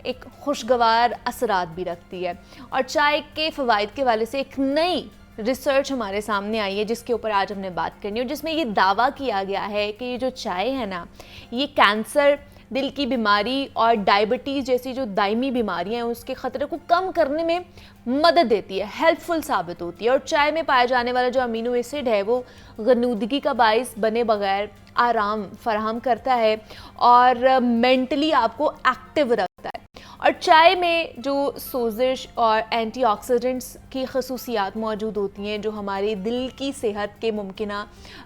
एक खुशगवार असरात भी रखती है। और चाय के फ़वाइद के वाले से एक नई रिसर्च हमारे सामने आई है जिसके ऊपर आज हमने बात करनी है और जिसमें ये दावा किया गया है कि ये जो चाय है ना ये कैंसर, दिल की बीमारी और डायबिटीज़ जैसी जो दायमी बीमारियां हैं उसके ख़तरे को कम करने में मदद देती है, हेल्पफुल साबित होती है। और चाय में पाया जाने वाला जो अमीनो एसिड है वो गनूदगी का बाइस बने बगैर आराम फराहम करता है और मेंटली आपको एक्टिव रखता है। और चाय में जो सोजिश और एंटीऑक्सीडेंट्स की खसूसियात मौजूद होती हैं जो हमारे दिल की सेहत के मुमकिना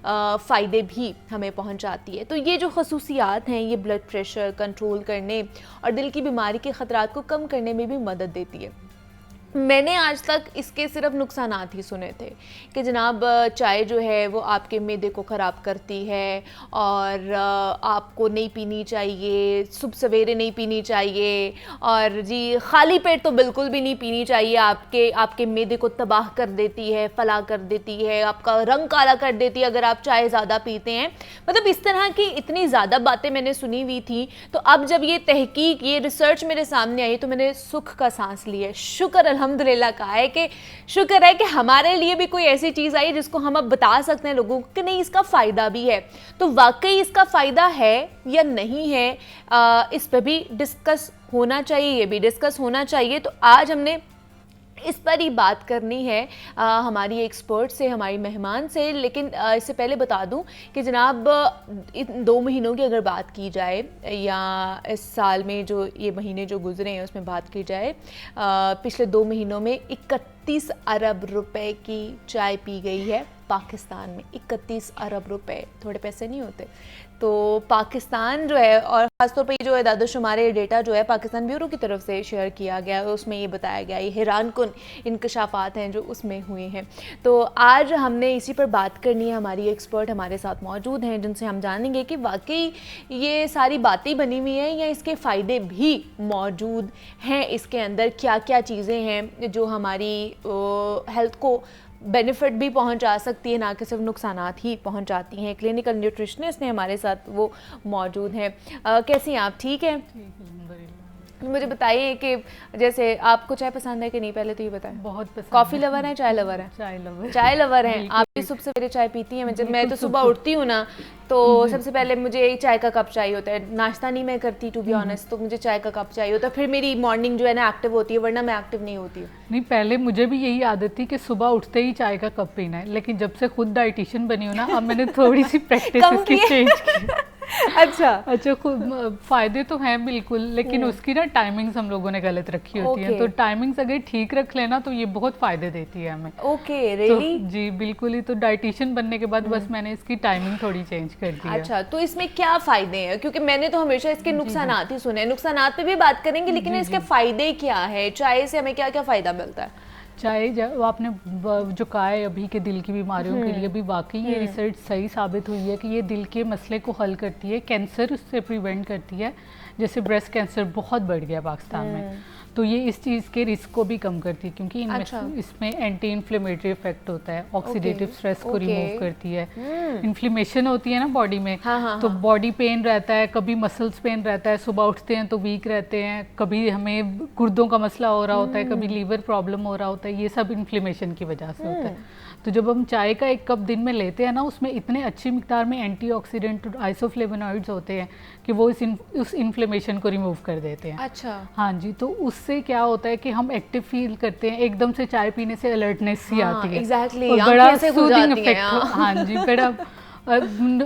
फ़ायदे भी हमें पहुंचाती है। तो ये जो खसूसियात हैं ये ब्लड प्रेशर कंट्रोल करने और दिल की बीमारी के ख़तरात को कम करने में भी मदद देती है। मैंने आज तक इसके सिर्फ नुकसानात ही सुने थे कि जनाब चाय जो है वो आपके मैदे को ख़राब करती है और आपको नहीं पीनी चाहिए, सुबह सवेरे नहीं पीनी चाहिए और जी खाली पेट तो बिल्कुल भी नहीं पीनी चाहिए, आपके मैदे को तबाह कर देती है, फला कर देती है, आपका रंग काला कर देती है अगर आप चाय ज़्यादा पीते हैं। मतलब इस तरह की इतनी ज़्यादा बातें मैंने सुनी हुई थी। तो अब जब ये तहकीक, ये रिसर्च मेरे सामने आई तो मैंने सुख का सांस लिया। शुक्र अल्हम्दुलिल्लाह का है कि शुक्र है कि हमारे लिए भी कोई ऐसी चीज़ आई जिसको हम अब बता सकते हैं लोगों को कि नहीं इसका फ़ायदा भी है। तो वाकई इसका फ़ायदा है या नहीं है इस पर भी डिस्कस होना चाहिए, ये भी डिस्कस होना चाहिए। तो आज हमने इस पर ही बात करनी है हमारी एक्सपर्ट से, हमारी मेहमान से। लेकिन इससे पहले बता दूं कि जनाब इन 2 महीनों की अगर बात की जाए या इस साल में जो ये महीने जो गुजरे हैं उसमें बात की जाए, पिछले 2 महीनों में 31 अरब रुपए की चाय पी गई है पाकिस्तान में। 31 अरब रुपए थोड़े पैसे नहीं होते। तो पाकिस्तान जो है, और ख़ासतौर पर जो इदाद-ओ-शुमार डेटा जो है पाकिस्तान ब्यूरो की तरफ से शेयर किया गया है उसमें ये बताया गया, ये हैरानकुन इंकशाफात हैं जो उसमें हुए हैं। तो आज हमने इसी पर बात करनी है। हमारी एक्सपर्ट हमारे साथ मौजूद हैं जिनसे हम जानेंगे कि वाकई ये सारी बातें बनी हुई हैं या इसके फ़ायदे भी मौजूद हैं, इसके अंदर क्या क्या चीज़ें हैं जो हमारी हेल्थ को बेनिफिट भी पहुंचा सकती है, ना कि सिर्फ नुकसानात ही पहुंचाती हैं। क्लिनिकल न्यूट्रिशनिस्ट ने हमारे साथ वो मौजूद हैं। कैसी हैं आप? ठीक हैं? मुझे बताइए कि जैसे आपको चाय पसंद है कि नहीं, पहले तो ये बताएं। बहुत पसंद। कॉफ़ी लवर है, चाय लवर है? चाय लवर। चाय लवर हैं आप भी? सुबह सवेरे चाय पीती हैं? जब मैं तो सुबह उठती हूँ ना तो सबसे पहले मुझे चाय का कप चाहिए होता है। नाश्ता नहीं मैं करती टू बी ऑनेस्ट, तो मुझे चाय का कप चाहिए होता है, फिर मेरी मॉर्निंग जो है ना एक्टिव होती है, वरना मैं एक्टिव नहीं होती हूँ। नहीं, पहले मुझे भी यही आदत थी कि सुबह उठते ही चाय का कप पीना है, लेकिन जब से खुद डाइटिशियन बनी हूँ ना अब मैंने थोड़ी सी प्रैक्टिस इसकी चेंज की। अच्छा खुद फायदे तो हैं बिल्कुल, लेकिन उसकी ना टाइमिंग्स हम लोगों ने गलत रखी होती हैं। तो टाइमिंग्स अगर ठीक रख लेना तो ये बहुत फायदे देती है हमें। Okay, really? तो जी बिल्कुल ही। तो डाइटिशियन बनने के बाद बस मैंने इसकी टाइमिंग थोड़ी चेंज कर दी है। अच्छा, तो इसमें क्या फायदे हैं? क्योंकि मैंने तो हमेशा इसके नुकसानात ही सुने हैं। नुकसानात पे भी बात करेंगे, लेकिन इसके फायदे क्या है? चाय से हमें क्या क्या फायदा मिलता है? चाय आपने जो कहा है अभी के दिल की बीमारियों के लिए भी वाकई ये रिसर्च सही साबित हुई है कि ये दिल के मसले को हल करती है, कैंसर उससे प्रिवेंट करती है। जैसे ब्रेस्ट कैंसर बहुत बढ़ गया पाकिस्तान में, तो ये इस चीज़ के रिस्क को भी कम करती है क्योंकि इसमें एंटी इन्फ्लेमेटरी इफेक्ट होता है, ऑक्सीडेटिव स्ट्रेस को रिमूव करती है। इन्फ्लेमेशन होती है ना बॉडी में, तो बॉडी पेन रहता है, कभी मसल्स पेन रहता है, सुबह उठते हैं तो वीक रहते हैं, कभी हमें गुर्दों का मसला हो रहा होता है, कभी लीवर प्रॉब्लम हो रहा होता है, ये सब इन्फ्लेमेशन की वजह से होता है। तो जब हम चाय का 1 कप दिन में लेते हैं ना, उसमें इतने अच्छी मिकदार में एंटीऑक्सीडेंट और आइसोफ्लेवोनॉइड्स होते हैं कि वो उस इन्फ्लेमेशन को रिमूव कर देते हैं। अच्छा। हाँ जी, तो उससे क्या होता है कि हम एक्टिव फील करते हैं, एकदम से चाय पीने से अलर्टनेस सी आती है। एग्जैक्टली, और बड़ा सूदिंग इफेक्ट। हाँ जी, बड़ा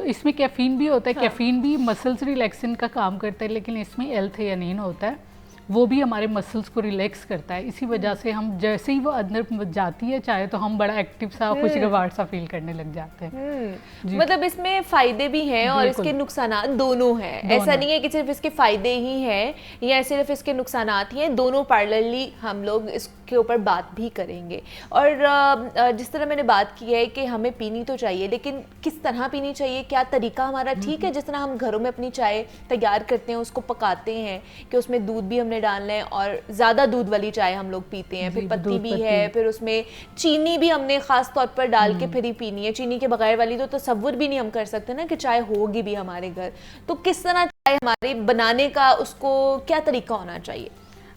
इसमें कैफीन भी होता है। कैफीन भी मसल्स रिलैक्सिंग का काम करता है, लेकिन इसमें एल-थियानिन होता है, वो भी हमारे मसल्स को रिलैक्स करता है। इसी वजह से हम जैसे ही वो अंदर जाती है चाहे, तो हम बड़ा एक्टिव सा खुशगवार सा फील करने लग जाते हैं। मतलब इसमें फायदे भी हैं और इसके नुकसानात दोनों हैं। ऐसा नहीं है कि सिर्फ इसके फायदे ही हैं या सिर्फ इसके नुकसानात ही हैं, दोनों पैरेलली हम लोग इसके ऊपर बात भी करेंगे। और जिस तरह मैंने बात की है कि हमें पीनी तो चाहिए, लेकिन किस तरह पीनी चाहिए, क्या तरीका हमारा ठीक है। जिस तरह हम घरों में अपनी चाय तैयार करते हैं, उसको पकाते हैं कि उसमें दूध भी हमने डालना है और ज़्यादा दूध वाली चाय हम लोग पीते हैं, फिर पत्ती भी है, फिर उसमें चीनी भी हमने ख़ास तौर पर डाल के फिर ही पीनी है। चीनी के बगैर वाली तो तसव्वुर भी नहीं हम कर सकते ना कि चाय होगी भी हमारे घर। तो किस तरह चाय हमारे बनाने का, उसको क्या तरीका होना चाहिए?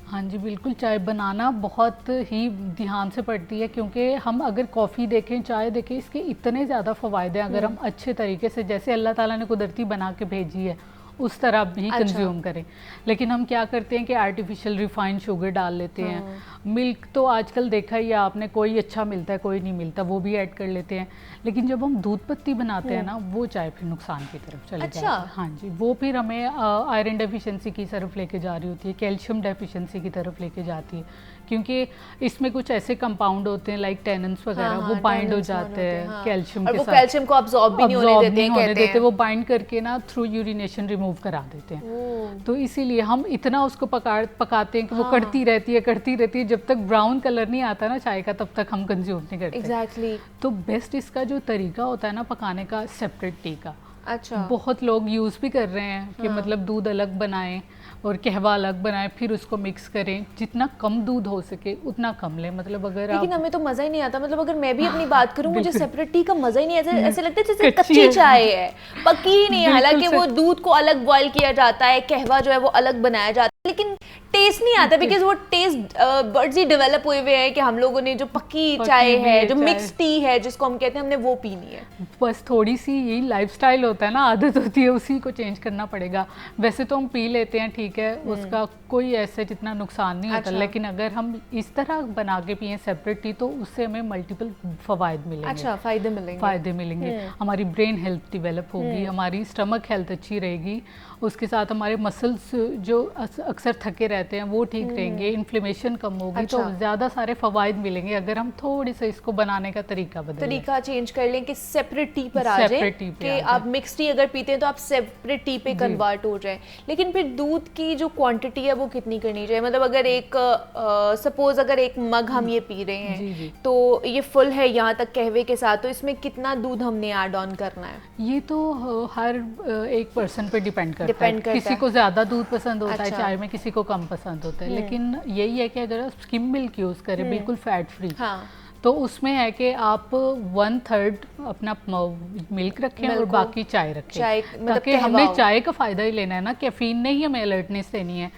हाँ जी, बिल्कुल। चाय बनाना बहुत ही ध्यान से पड़ती है, क्योंकि हम अगर कॉफ़ी देखें, चाय देखें, इसके इतने ज़्यादा फ़वायदे हैं। अगर हम अच्छे तरीके से, जैसे अल्लाह ताला ने कुदरती बना के भेजी है, उस तरह भी कंज्यूम करें। लेकिन हम क्या करते हैं कि आर्टिफिशियल रिफाइंड शुगर डाल लेते हैं। मिल्क तो आजकल देखा ही आपने, कोई अच्छा मिलता है, कोई नहीं मिलता, वो भी ऐड कर लेते हैं। लेकिन जब हम दूध पत्ती बनाते हैं ना, वो चाय फिर नुकसान की तरफ चले जाती है। हाँ जी, वो फिर हमें आयरन डेफिशिएंसी की तरफ लेके जा रही होती है, कैल्शियम डेफिशिएंसी की तरफ लेके जाती है, क्योंकि इसमें कुछ ऐसे कंपाउंड होते हैं लाइक टैनिन्स वगैरह, वो बाइंड हो जाते हैं कैल्शियम के साथ। और वो कैल्शियम को अब्सॉर्ब भी नहीं होने देते, वो बाइंड करके ना थ्रू यूरिनेशन रिमूव करा देते हैं। तो इसीलिए हम इतना उसको पकाते हैं कि वो करती रहती है, जब तक ब्राउन कलर नहीं आता ना चाय का, तब तक हम कंज्यूम नहीं करते। एग्जैक्टली। तो बेस्ट इसका जो तरीका होता है ना पकाने का, सेपरेट टी का। अच्छा। बहुत लोग यूज़ भी कर रहे हैं कि मतलब दूध अलग बनाएं और कहवा अलग बनाएं, फिर उसको मिक्स करें। जितना कम दूध हो सके उतना कम लें। मतलब अगर लेकिन हमें तो मज़ा ही नहीं आता। मतलब अगर मैं भी अपनी बात करूं, मुझे सेपरेट टी का मज़ा ही नहीं आता। ऐसे लगता है जैसे कच्ची चाय है, पकी ही नहीं है। हालांकि वो दूध को अलग बॉयल किया जाता है, कहवा जो है वो अलग बनाया जाता है, लेकिन टेस्ट नहीं आता, बिकॉज वो टेस्ट बर्ड्स ही डेवलप हुए हुए हैं कि हम लोगों ने जो पक्की चाय है, जो मिक्स टी है जिसको हम कहते हैं, हमने वो पीनी है। बस थोड़ी सी यही लाइफस्टाइल होता है ना, आदत होती है, उसी को चेंज करना पड़ेगा। वैसे तो हम पी लेते हैं, ठीक है, उसका कोई ऐसे जितना नुकसान नहीं होता। लेकिन अगर हम इस तरह बना के पिए सेपरेट टी, तो उससे हमें मल्टीपल फ़वाइद मिलेंगे। अच्छा, फ़ायदे मिलेंगे। हमारी ब्रेन हेल्थ डेवलप होगी, हमारी स्टमक हेल्थ अच्छी रहेगी, उसके साथ हमारे मसल्स जो अक्सर थके रहते हैं वो ठीक रहेंगे, इन्फ्लेमेशन कम होगी। तो ज़्यादा सारे फ़वाइद मिलेंगे अगर हम थोड़ी से इसको बनाने का तरीका चेंज कर लें कि सेपरेट टी पर आ जाए, कि आप मिक्स टी अगर पीते हैं तो आप सेपरेट टी पे कन्वर्ट हो जाए। लेकिन फिर दूध की जो क्वांटिटी है वो कितनी करनी चाहिए? मतलब अगर एक सपोज अगर एक मग हम ये पी रहे हैं, तो ये फुल है यहाँ तक कहवे के साथ, तो इसमें कितना दूध हमने ऐड ऑन करना है? ये तो हर एक पर्सन पे डिपेंड करता है। किसी को ज़्यादा दूध पसंद होता है चाय में, किसी को कम पसंद होता है। लेकिन यही है कि अगर आप स्किम मिल्क यूज़ करें, बिल्कुल फैट फ्री, तो उसमें है कि आप 1/3 अपना मिल्क रखें और बाकी चाय रखें, ताकि हमने चाय का फ़ायदा ही लेना है ना, कैफीन नहीं हमें अलर्टनेस देनी है।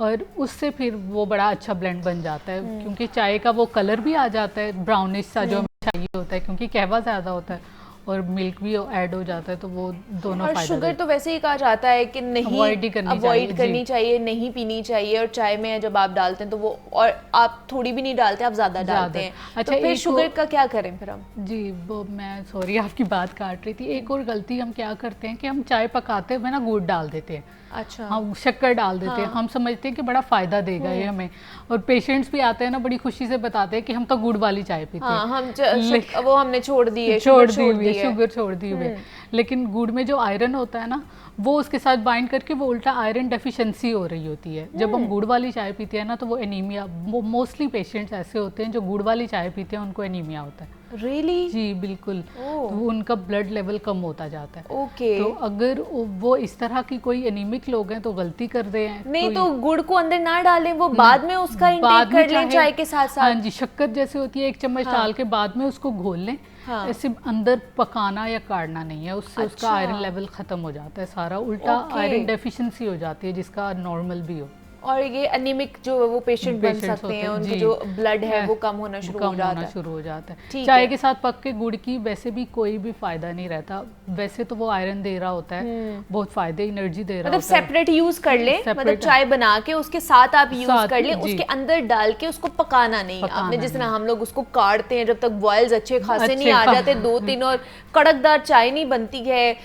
और उससे फिर वो बड़ा अच्छा ब्लेंड बन जाता है, क्योंकि चाय का वो कलर भी आ जाता है ब्राउनिश सा जो हमें चाहिए होता है, क्योंकि कहवा ज़्यादा होता है और मिल्क भी ऐड हो जाता है, तो वो दोनों और शुगर तो वैसे ही कहा जाता है कि नहीं अवॉइड करनी चाहिए, नहीं पीनी चाहिए। और चाय में जब आप डालते हैं तो वो, और आप थोड़ी भी नहीं डालते, आप ज़्यादा डालते हैं। अच्छा, तो फिर शुगर का क्या करें फिर हम? जी, वो मैं सॉरी आपकी बात काट रही थी। एक और गलती हम क्या करते हैं कि हम चाय पकाते हुए ना गुड़ डाल देते हैं। अच्छा। हम शक्कर डाल देते हैं। हम समझते हैं कि बड़ा फ़ायदा देगा ये हमें, और पेशेंट्स भी आते हैं ना, बड़ी खुशी से बताते हैं कि हम तो गुड़ वाली चाय पीते हैं। वो हमने छोड़ दी है, शुगर छोड़ दी हुई। लेकिन गुड़ में जो आयरन होता है ना, वो उसके साथ बाइंड करके वो उल्टा आयरन डेफिशिएंसी हो रही होती है। जब हम गुड़ वाली चाय पीते हैं ना, तो वो एनीमिया, मोस्टली पेशेंट्स ऐसे होते हैं जो गुड़ वाली चाय पीते हैं, उनको एनीमिया होता है। Really? जी बिल्कुल। तो उनका ब्लड लेवल कम होता जाता है। ओके। तो अगर वो इस तरह की कोई एनीमिक लोग हैं तो गलती कर रहे हैं। नहीं तो गुड़ को अंदर ना डालें, वो बाद में उसका इंटेक कर लें चाय के साथ साथ। हाँ जी, शक्कर जैसे होती है, 1 चम्मच डाल के बाद में उसको घोल लें। ऐसे अंदर पकाना या काटना नहीं है, उससे उसका आयरन लेवल खत्म हो जाता है सारा, उल्टा आयरन डेफिशिएंसी हो जाती है जिसका नॉर्मल भी हो। और ये एनीमिक जो वो पेशेंट बन Patients सकते होते हैं, हैं, उनका जी। जो ब्लड है वो कम होना वो शुरू कम हो जाता होना है। शुरू हो जाता ठीक है। चाय है। के साथ पक के गुड़ की वैसे भी कोई भी फायदा नहीं रहता, वैसे तो वो आयरन दे रहा होता है, बहुत फायदे, एनर्जी दे रहा मतलब होता है। सेपरेट यूज कर ले, मतलब Separate- चाय बना के उसके साथ आप यूज साथ, कर ले, जी। उसके अंदर डाल के उसको पकाना नहीं। पकाना आपने जिस तरह नहीं। हम लोग उसको काटते हैं, जब तक बॉयल्स अच्छे खासे अच्छे नहीं आ खा- जाते 2-3 और कड़कदार चाय नहीं बनती है।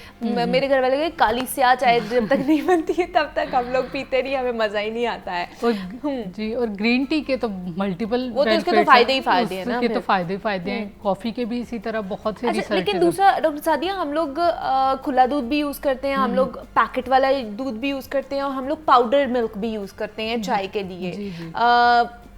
मेरे घर वाले कहते काली स्याह चाय जब तक नहीं बनती है तब तक हम लोग पीते नहीं, हमें मजा ही नहीं आता है। और जी, और ग्रीन टी के तो मल्टीपल वो तो उसके तो फायदे ही फायदे हैं ना उसके तो फिर। फायदे ही फायदे हैं। कॉफी के भी इसी तरह बहुत से अच्छा, रिसर्च। लेकिन दूसरा डॉक्टर सादिया, हम लोग खुला दूध भी यूज करते हैं, हम लोग पैकेट वाला दूध भी यूज करते हैं, और हम लोग पाउडर मिल्क भी यूज करते हैं चाय के लिए। जी, जी।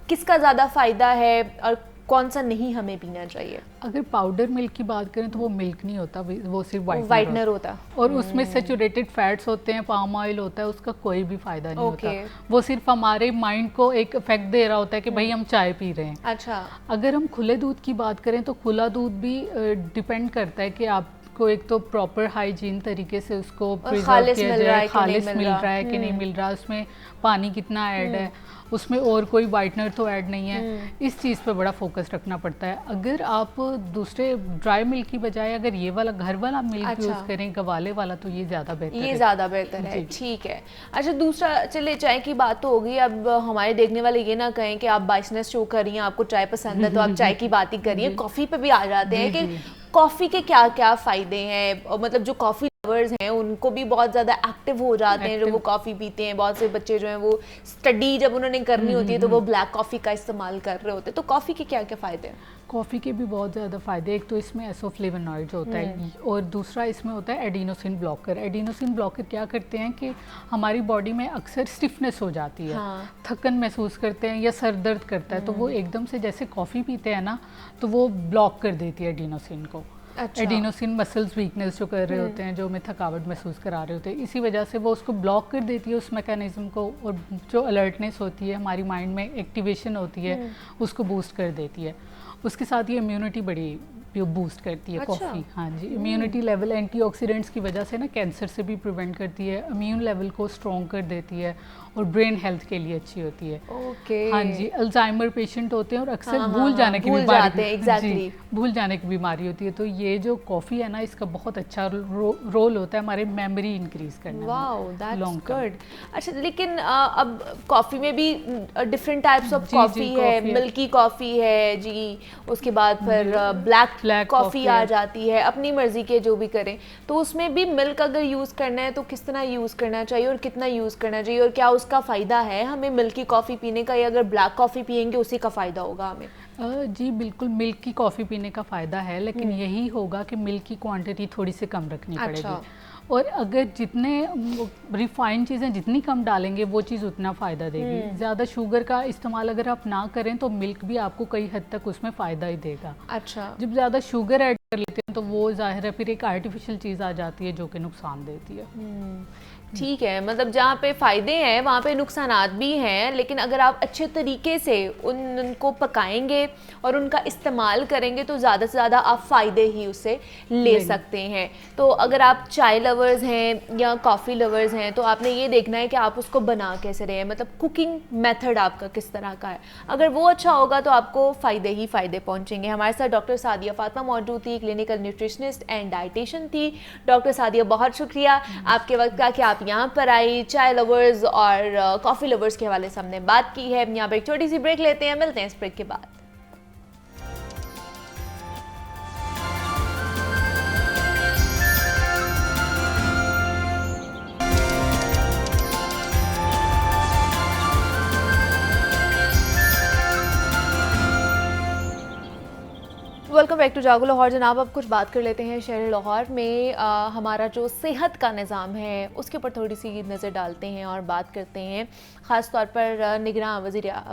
किसका ज्यादा फायदा है और कौन सा नहीं हमें पीना चाहिए? अगर पाउडर मिल्क की बात करें तो वो मिल्क नहीं होता, वो सिर्फ वाइटनर होता। और उसमें सेचुरेटेड फैट्स होते हैं, पाम ऑयल होता है, उसका कोई भी फायदा नहीं Okay. होता। वो सिर्फ हमारे माइंड को एक इफेक्ट दे रहा होता है कि भाई हम चाय पी रहे हैं। अच्छा। अगर हम खुले दूध की बात करें तो खुला दूध भी डिपेंड करता है कि आपको एक तो प्रॉपर हाइजीन तरीके से उसको प्रिजर्व खालिस किया मिल रहा है जाए, कि नहीं खालिस मिल मिल रहा। रहा है कि नहीं मिल रहा, उसमें पानी कितना ऐड है, उसमें और कोई वाइटनर तो ऐड नहीं है। इस चीज़ पे बड़ा फोकस रखना पड़ता है। अगर आप दूसरे ड्राई मिल्क की बजाय अगर ये वाला घर वाला मिल्क अच्छा। यूज़ करें, गवाले वाला, तो ये ज़्यादा बेहतर ये है। ज़्यादा बेहतर है, ठीक है। अच्छा, दूसरा, चलिए चाय की बात तो हो गई, अब हमारे देखने वाले ये ना कहें कि आप बाइसनेस शो कर रही हैं, आपको चाय पसंद है तो आप चाय की बात ही करिए। कॉफ़ी पे भी आ जाते हैं कि कॉफ़ी के क्या क्या फ़ायदे हैं, और मतलब जो कॉफ़ी लवर्स हैं उनको भी बहुत ज़्यादा एक्टिव हो जाते हैं जब वो कॉफ़ी पीते हैं। बहुत से बच्चे जो हैं वो स्टडी जब उन्होंने करनी होती है तो वो ब्लैक कॉफ़ी का इस्तेमाल कर रहे होते हैं। तो कॉफ़ी के क्या क्या फ़ायदे हैं? कॉफ़ी के भी बहुत ज़्यादा फ़ायदे, एक तो इसमें एसोफ्लेवोनॉइड्स होता है, और दूसरा इसमें होता है एडिनोसिन ब्लॉकर। एडिनोसिन ब्लॉकर क्या करते हैं कि हमारी बॉडी में अक्सर स्टिफनेस हो जाती है, थकन महसूस करते हैं या सर दर्द करता है, तो वो एकदम से जैसे कॉफ़ी पीते हैं ना तो वो ब्लॉक कर देती है एडिनोसिन को। अच्छा। एडिनोसिन मसल्स वीकनेस जो कर रहे होते हैं, जो हमें थकावट महसूस करा रहे होते हैं, इसी वजह से वो उसको ब्लॉक कर देती है, उस मैकेनिज्म को, और जो अलर्टनेस होती है हमारी माइंड में, एक्टिवेशन होती है, उसको बूस्ट कर देती है। उसके साथ ये इम्यूनिटी बड़ी बूस्ट करती है। अच्छा। कॉफ़ी, हाँ जी, इम्यूनिटी लेवल, एंटीऑक्सीडेंट्स की वजह से ना कैंसर से भी प्रिवेंट करती है, इम्यून लेवल को स्ट्रॉन्ग कर देती है, और ब्रेन हेल्थ के लिए अच्छी होती है। ओके। हाँ जी, अल्जाइमर पेशेंट होते हैं और अक्सर हाँ, भूल जाने की भूल बीमारी, जाते हैं, exactly। जी, भूल जाने की बीमारी होती है। तो ये जो कॉफ़ी है ना, इसका बहुत अच्छा रोल होता है हमारे मेमोरी इंक्रीज करने वाओ, में, दैट्स long term। गुड। अच्छा, लेकिन अब कॉफ़ी में भी डिफरेंट टाइप्स ऑफ जी, कॉफ़ी जी, है, coffee है। मिल्की कॉफ़ी है जी, उसके बाद फिर ब्लैक Black कॉफ़ी coffee आ है। जाती है, अपनी मर्जी के जो भी करें। तो उसमें भी मिल्क अगर यूज़ करना है तो किस तरह यूज़ करना चाहिए और कितना यूज़ करना चाहिए, और क्या उसका फ़ायदा है हमें मिल्की कॉफ़ी पीने का, या अगर ब्लैक कॉफ़ी पियेंगे उसी का फ़ायदा होगा हमें? जी बिल्कुल, मिल्क की कॉफ़ी पीने का फ़ायदा है, लेकिन यही होगा कि मिल्क की क्वांटिटी थोड़ी सी कम रखनी अच्छा। पड़ेगी। और अगर जितने रिफाइंड चीज़ें जितनी कम डालेंगे वो चीज़ उतना फ़ायदा देगी। ज़्यादा शुगर का इस्तेमाल अगर आप ना करें तो मिल्क भी आपको कई हद तक उसमें फ़ायदा ही देगा। अच्छा। जब ज़्यादा शुगर ऐड कर लेते हैं तो वो ज़ाहिर है फिर एक आर्टिफिशियल चीज़ आ जाती है जो कि नुकसान देती है। ठीक है, मतलब जहाँ पे फ़ायदे हैं वहाँ पे नुकसानात भी हैं, लेकिन अगर आप अच्छे तरीके से उनको पकाएंगे और उनका इस्तेमाल करेंगे तो ज़्यादा से ज़्यादा आप फ़ायदे ही उससे ले सकते हैं। तो अगर आप चाय लवर्स हैं या कॉफ़ी लवर्स हैं तो आपने ये देखना है कि आप उसको बना कैसे रहे हैं, मतलब कुकिंग मेथड आपका किस तरह का है। अगर वो अच्छा होगा तो आपको फ़ायदे ही फ़ायदे पहुँचेंगे। हमारे साथ डॉक्टर सादिया फातिमा मौजूद थी, क्लिनिकल न्यूट्रिशनिस्ट एंड डाइटिशियन थी। डॉक्टर सादिया, बहुत शुक्रिया आपके वक्त का कि आप यहाँ पर आई। चाय लवर्स और कॉफ़ी लवर्स के हवाले से हमने बात की है। यहाँ पर एक छोटी सी ब्रेक लेते हैं, मिलते हैं इस ब्रेक के बाद। वेलकम बैक टू जागो लाहौर। जनाब, अब कुछ बात कर लेते हैं शहर लाहौर में हमारा जो सेहत का निज़ाम है उसके ऊपर थोड़ी सी नज़र डालते हैं और बात करते हैं। ख़ास तौर पर निगरान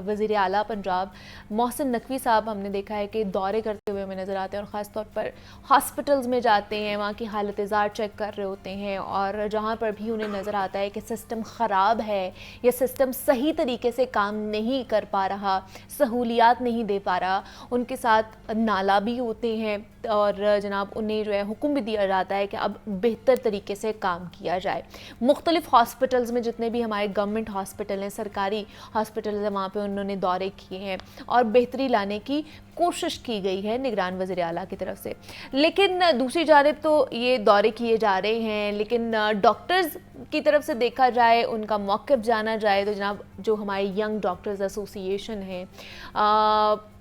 वज़ीर आला पंजाब मोहसिन नकवी साहब हमने देखा है कि दौरे करते हुए हमें नज़र आते हैं और ख़ास तौर पर हॉस्पिटल्स में जाते हैं, वहाँ की हालत ज़ार चेक कर रहे होते हैं, और जहाँ पर भी उन्हें नज़र आता है कि सिस्टम ख़राब है या सिस्टम सही तरीके से काम नहीं कर पा रहा, सहूलियात नहीं दे पा रहा, उनके साथ नाला भी होते हैं, और जनाब उन्हें जो है हुक्म भी दिया जाता है कि अब बेहतर तरीके से काम किया जाए। मुख्तलिफ हॉस्पिटल्स में जितने भी हमारे गवर्नमेंट हॉस्पिटल हैं, सरकारी हॉस्पिटल्स हैं, वहाँ पे उन्होंने दौरे किए हैं और बेहतरी लाने की कोशिश की गई है निगरान वज़ीर आला की तरफ से। लेकिन दूसरी जानिब तो ये दौरे किए जा रहे हैं, लेकिन डॉक्टर्स की तरफ से देखा जाए, उनका मौक़िफ़ जाना जाए तो जनाब जो हमारे यंग डॉक्टर्स एसोसिएशन हैं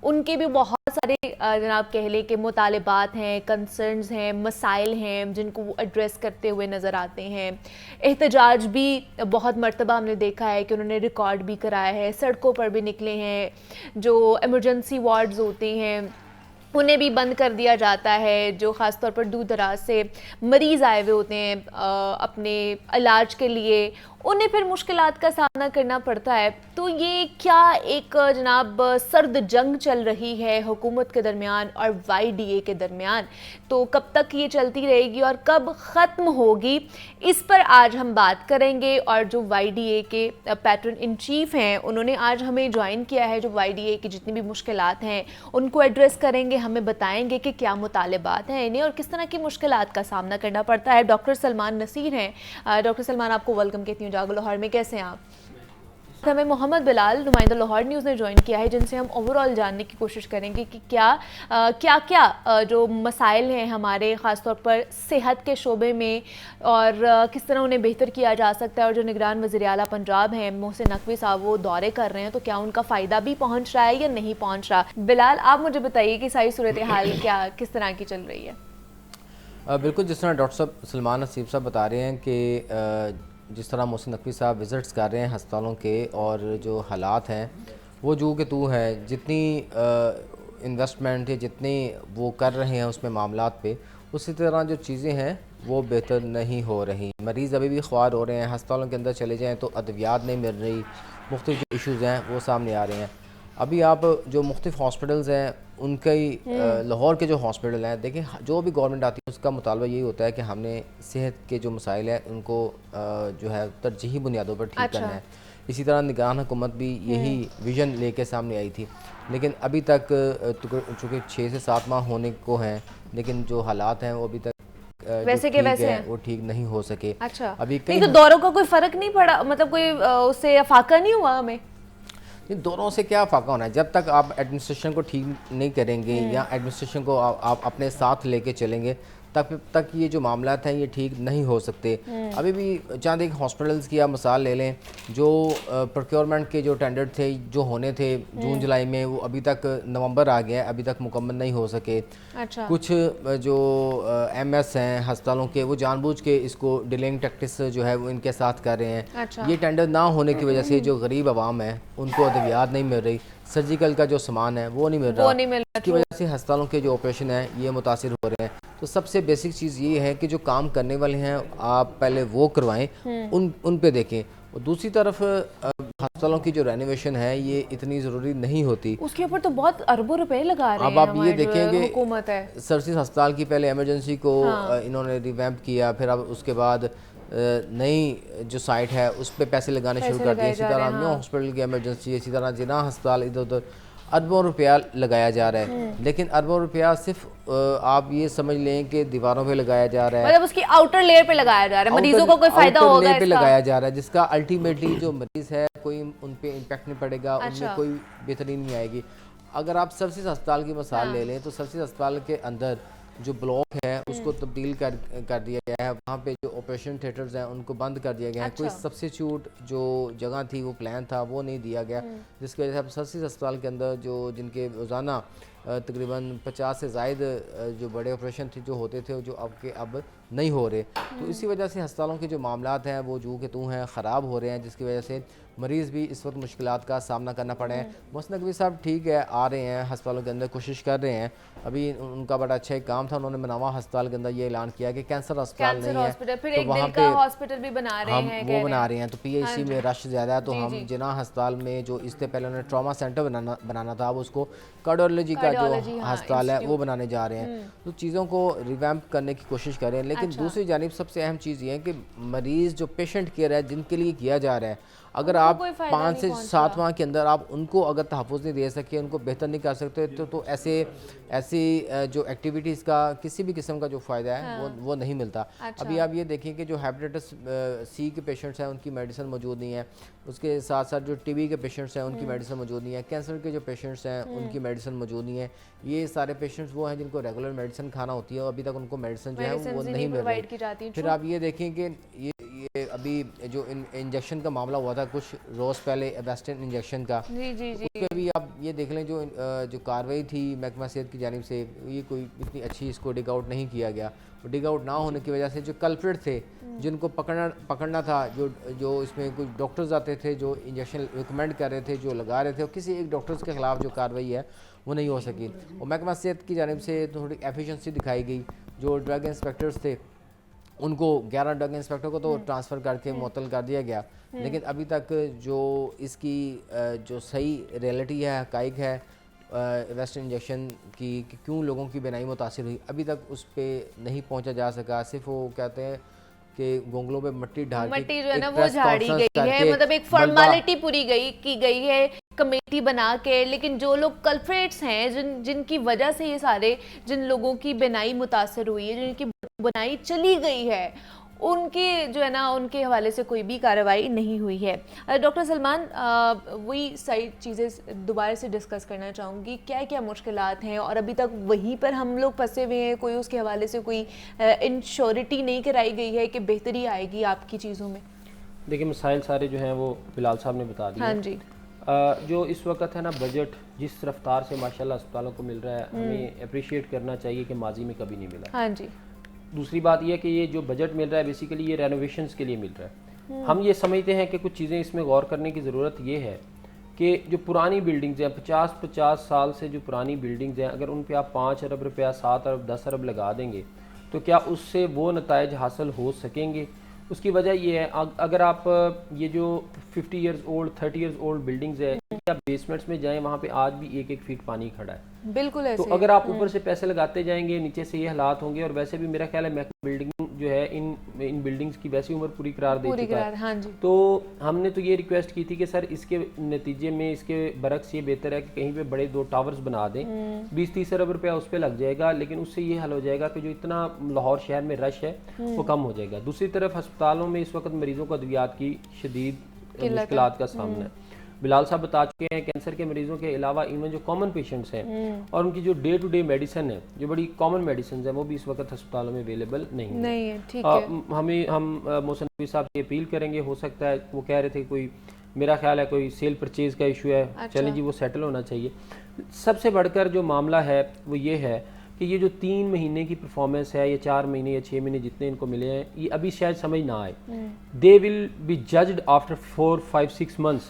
उनके भी बहुत सारे जनाब कह लें कि मुतालिबात हैं, कंसर्न्स हैं, मसाइल हैं जिनको वो एड्रेस करते हुए नज़र आते हैं। एहतजाज भी बहुत मर्तबा हमने देखा है कि उन्होंने रिकॉर्ड भी कराया है, सड़कों पर भी निकले हैं। जो एमरजेंसी वार्ड्स होते हैं उन्हें भी बंद कर दिया जाता है, जो ख़ास तौर पर दूर दराज से मरीज़ आए हुए होते हैं अपने इलाज के लिए, उन्हें फिर मुश्किलात का सामना करना पड़ता है। तो ये क्या एक जनाब सर्द जंग चल रही है हुकूमत के दरमियान और YDA के दरमियान, तो कब तक ये चलती रहेगी और कब ख़त्म होगी, इस पर आज हम बात करेंगे। और जो YDA के पैटर्न इन चीफ हैं उन्होंने आज हमें ज्वाइन किया है। जो YDA की जितनी भी मुश्किलात हैं उनको एड्रेस करेंगे, हमें बताएंगे कि क्या मुतालिबात हैं इन्हें और किस तरह की मुश्किलात का सामना करना पड़ता है। डॉक्टर सलमान नसीर हैं। डॉक्टर सलमान, आपको वेलकम कहती हूँ जागो लाहौर में। कैसे हैं आप? हमें मोहम्मद बिलाल नुमाइंदा लाहौर न्यूज़ ने ज्वाइन किया है, जिनसे हम ओवरऑल जानने की कोशिश करेंगे कि क्या जो मसाइल हैं हमारे ख़ास तौर पर सेहत के शोबे में और किस तरह उन्हें बेहतर किया जा सकता है। और जो निगरान वज़ीर आला पंजाब हैं मोहसिन नकवी साहब, वो दौरे कर रहे हैं, तो क्या उनका फ़ायदा भी पहुँच रहा है या नहीं पहुँच रहा? बिलाल, आप मुझे बताइए कि सारी सूरत हाल किस तरह की चल रही है? बिल्कुल, जिस तरह डॉक्टर साहब सलमान नसीर साहब बता रहे हैं कि जिस तरह मोहसिन नकवी साहब विज़िट्स कर रहे हैं हस्पतालों के, और जो हालात हैं वो जो कि तू है, जितनी इन्वेस्टमेंट या जितनी वो कर रहे हैं उसमें मामलात पे, उसी तरह जो चीज़ें हैं वो बेहतर नहीं हो रही। मरीज़ अभी भी ख्वार हो रहे हैं, हस्पतालों के अंदर चले जाएँ तो अद्वियात नहीं मिल रही, मुख्तलिफ जो इशूज़ हैं वो सामने आ रहे हैं। अभी आप जो मुख्तलिफ हॉस्पिटल्स हैं उनके लाहौर के जो हॉस्पिटल हैं, देखें जो भी गवर्नमेंट आती है उसका मुतालबा यही होता है कि हमने सेहत के जो मसाइल हैं उनको जो है तरजीही बुनियादों पर ठीक करना है। इसी तरह निगरान हुकूमत भी यही विज़न लेके सामने आई थी, लेकिन अभी तक चूँकि 6 से 7 माह होने को हैं, लेकिन जो हालात हैं वो अभी तक वैसे के वैसे हैं, वो ठीक नहीं हो सके। अच्छा, अभी नहीं तो दौरों का कोई फ़र्क नहीं पड़ा, मतलब कोई उससे अफाका नहीं हुआ हमें? इन दोनों से क्या फ़ाका होना है? जब तक आप एडमिनिस्ट्रेशन को ठीक नहीं करेंगे या एडमिनिस्ट्रेशन को आप अपने साथ लेके चलेंगे, तब तक ये जो मामलात हैं ये ठीक नहीं हो सकते। अभी भी चंद एक हॉस्पिटल्स की आप मिसाल ले लें, जो प्रोक्योरमेंट के जो टेंडर थे जो होने थे जून जुलाई में, वो अभी तक नवंबर आ गया है, अभी तक मुकम्मल नहीं हो सके। अच्छा। कुछ जो MS हैं हस्पतालों के, वो जानबूझ के इसको डिलेइंग टैक्टिस जो है वो इनके साथ कर रहे हैं। अच्छा। ये टेंडर ना होने की वजह से जो गरीब आवाम है उनको अद्वियात नहीं मिल रही, सर्जिकल का जो सामान है वो नहीं मिल रहा, इसकी वजह से हस्पतालों के जो ऑपरेशन है ये मुतासिर हो रहे हैं। तो सबसे बेसिक चीज़ ये है कि जो काम करने वाले हैं आप पहले वो करवाएं, उन पे देखें। और दूसरी तरफ हस्पतालों की जो रेनोवेशन है ये इतनी ज़रूरी नहीं होती, उसके ऊपर तो बहुत अरबों रुपए लगा रहे हैं। अब आप ये देखेंगे हुकूमत है, सर्विस अस्पताल की पहले इमरजेंसी को इन्होंने रिवैम्प किया, फिर अब उसके बाद नई जो साइट है उस पर पैसे लगाने शुरू कर दिए। इसी तरह न्यू हॉस्पिटल की इमरजेंसी, इसी तरह जिना अस्पताल, इधर उधर अरबों रुपया लगाया जा रहा है। लेकिन अरबों रुपया सिर्फ आप ये समझ लें कि दीवारों पे लगाया जा रहा है, मतलब उसकी आउटर लेयर पे लगाया जा रहा है, मरीजों को कोई फायदा होगा पे लगाया जा रहा है, जिसका अल्टीमेटली जो मरीज है कोई उन पे इम्पैक्ट नहीं पड़ेगा। उनमें कोई बेहतरी नहीं आएगी। अगर आप सर्विस अस्पताल की मिसाल ले लें तो सर्विस अस्पताल के अंदर जो ब्लॉक है उसको तब्दील कर दिया गया है, वहाँ पे जो ऑपरेशन थिएटर्स हैं उनको बंद कर दिया गया है। कोई सब्स्टिट्यूट जो जगह थी वो प्लान था वो नहीं दिया गया, जिसकी वजह से अब सर्विस अस्पताल के अंदर जिनके रोज़ाना तकरीबन 50 से ज़ायद जो बड़े ऑपरेशन थे जो होते थे जो अब नहीं हो रहे। तो इसी वजह से अस्पतालों के जो मामलात हैं वो जू के तू हैं, ख़राब हो रहे हैं, जिसकी वजह से मरीज़ भी इस वक्त मुश्किलात का सामना करना पड़े हैं। मोहसिन नकवी साहब ठीक है, आ रहे हैं अस्पतालों के अंदर, कोशिश कर रहे हैं। अभी उनका बड़ा अच्छा एक काम था, उन्होंने मनावा अस्पताल के अंदर ये ऐलान किया कि कैंसर अस्पताल नहीं है, तो वहाँ पे हॉस्पिटल भी बना रहे हैं, वो बना रहे हैं। तो PHC में रश ज़्यादा है, तो हम जिना अस्पताल में जो इससे पहले उन्होंने ट्रॉमा सेंटर बनाना था, अब उसको कार्डियोलॉजी का जो अस्पताल है वो बनाने जा रहे हैं। तो चीज़ों को रिवैम्प करने की कोशिश करें। लेकिन दूसरी जानिब सबसे अहम चीज़ ये है कि मरीज़ जो पेशेंट केयर है जिनके लिए किया जा रहा है, अगर उनको आप कोई फ़ायदा 5 नहीं से पहुंच 7 माह के अंदर आप उनको अगर तहफ़्फ़ुज़ नहीं दे सके, उनको बेहतर नहीं कर सकते, तो ऐसी जो एक्टिविटीज़ का किसी भी किस्म का जो फ़ायदा है वो नहीं मिलता। अच्छा। अभी आप ये देखें कि जो हेपेटाइटिस सी के पेशेंट्स हैं उनकी मेडिसिन मौजूद नहीं है, उसके साथ साथ जो टीबी के पेशेंट्स हैं उनकी मेडिसिन मौजूद नहीं है, कैंसर के जो पेशेंट्स हैं उनकी मेडिसिन मौजूद नहीं है। ये सारे पेशेंट्स वो हैं जिनको रेगुलर मेडिसिन खाना होती है और अभी तक उनको मेडिसिन जो है वो मेडिसिन नहीं मिल प्रोवाइड रही। की जाती है। फिर आप ये देखें कि ये अभी जो इंजेक्शन का मामला हुआ था कुछ रोज़ पहले, एवेस्टिन इंजेक्शन का, जी जी जी। उसपे भी आप ये देख लें जो कार्रवाई थी महकमा सेहत की जानिब से, ये कोई इतनी अच्छी इसको डिग आउट नहीं किया गया। डिग आउट ना होने की वजह से जो कल्प्रिट थे जिनको पकड़ना था, जो इसमें कुछ डॉक्टर्स आते थे जो इंजेक्शन रिकमेंड कर रहे थे, जो लगा रहे थे, और किसी एक डॉक्टर्स के ख़िलाफ़ जो कार्रवाई है वो नहीं हो सकी। और महकमा सेहत की जानिब से थोड़ी एफिशिएंसी दिखाई गई। जो ड्रग इंस्पेक्टर्स थे उनको 11 ड्रग इंस्पेक्टर को तो ट्रांसफ़र करके मुअत्तल कर दिया गया, लेकिन अभी तक जो इसकी जो सही रियलिटी है, हक़ाइक़ है वेस्टर्न इंजेक्शन की कि क्यों लोगों की बीनाई मुतासिर हुई, अभी तक उस पर नहीं पहुंचा जा सका। सिर्फ वो कहते हैं कि गोंगलों पे मट्टी जो है ना वो झाड़ी गई है, मतलब एक मलबा फॉर्मेलिटी पूरी की गई है कमेटी बना के, लेकिन जो लोग कल्प्रेट्स हैं जिनकी वजह से ये सारे जिन लोगों की बीनाई मुतासर हुई है, जिनकी बीनाई चली गई है, उनके जो है ना उनके हवाले से कोई भी कार्रवाई नहीं हुई है। डॉक्टर सलमान, वही सारी चीज़ें दोबारा से डिस्कस करना चाहूँगी, क्या क्या मुश्किलात हैं और अभी तक वहीं पर हम लोग फंसे हुए हैं, कोई उसके हवाले से कोई इंश्योरिटी नहीं कराई गई है कि बेहतरी आएगी आपकी चीज़ों में? देखिए मसाइल सारे जो हैं वो बिलाल साहब ने बता दिए। हाँ जी। जो इस वक्त है ना बजट जिस रफ्तार से माशाल्लाह अस्पतालों को मिल रहा है, हमें अप्रिशिएट करना चाहिए कि माजी में कभी नहीं मिला। हाँ जी। दूसरी बात यह कि ये जो बजट मिल रहा है बेसिकली ये रेनोवेशंस के लिए मिल रहा है। हम ये समझते हैं कि कुछ चीज़ें इसमें गौर करने की ज़रूरत ये है कि जो पुरानी बिल्डिंग्स हैं 50 साल से जो पुरानी बिल्डिंग्स हैं, अगर उन पे आप 5 अरब रुपया, 7 अरब, 10 अरब लगा देंगे तो क्या उससे वो नताइज हासिल हो सकेंगे? उसकी वजह ये है अगर आप ये जो 50 years old 30 years old buildings है, आप बेसमेंट्स में जाएं वहाँ पे आज भी 1-1 फीट पानी खड़ा है। बिल्कुल ऐसे। तो अगर आप ऊपर से पैसे लगाते जाएंगे नीचे से ये हालात होंगे। और वैसे भी मेरा ख्याल है बिल्डिंग जो है इन बिल्डिंग्स की वैसी उम्र पूरी करार दे चुका है। हाँ जी। तो हमने तो ये रिक्वेस्ट की थी कि सर इसके नतीजे में इसके बरक्स ये बेहतर है कि कहीं पे बड़े 2 टावर्स बना दें, 20-30 अरब रुपया उस पर लग जाएगा, लेकिन उससे ये हल हो जाएगा कि जो इतना लाहौर शहर में रश है वो कम हो जाएगा। दूसरी तरफ अस्पतालों में इस वक्त मरीजों को अद्वियात की शदीद मुश्किलात का सामना है। बिलाल साहब बता चुके हैं कैंसर के मरीजों के अलावा इवन जो कॉमन पेशेंट्स हैं और उनकी जो डे टू डे मेडिसिन है, जो बड़ी कॉमन मेडिसिन है, वो भी इस वक्त अस्पतालों में अवेलेबल नहीं है। ठीक है। हम मोहसिन नकवी साहब से अपील करेंगे, हो सकता है वो कह रहे थे कोई, मेरा ख्याल है कोई सेल परचेज का इशू है। अच्छा। चलें जी, वो सेटल होना चाहिए। सबसे बढ़कर जो मामला है वो ये है कि ये जो 3 महीने की परफॉर्मेंस है या 4 महीने या 6 महीने जितने इनको मिले हैं, ये अभी शायद समझ ना आए। They will be judged after 4, 5, 6 months.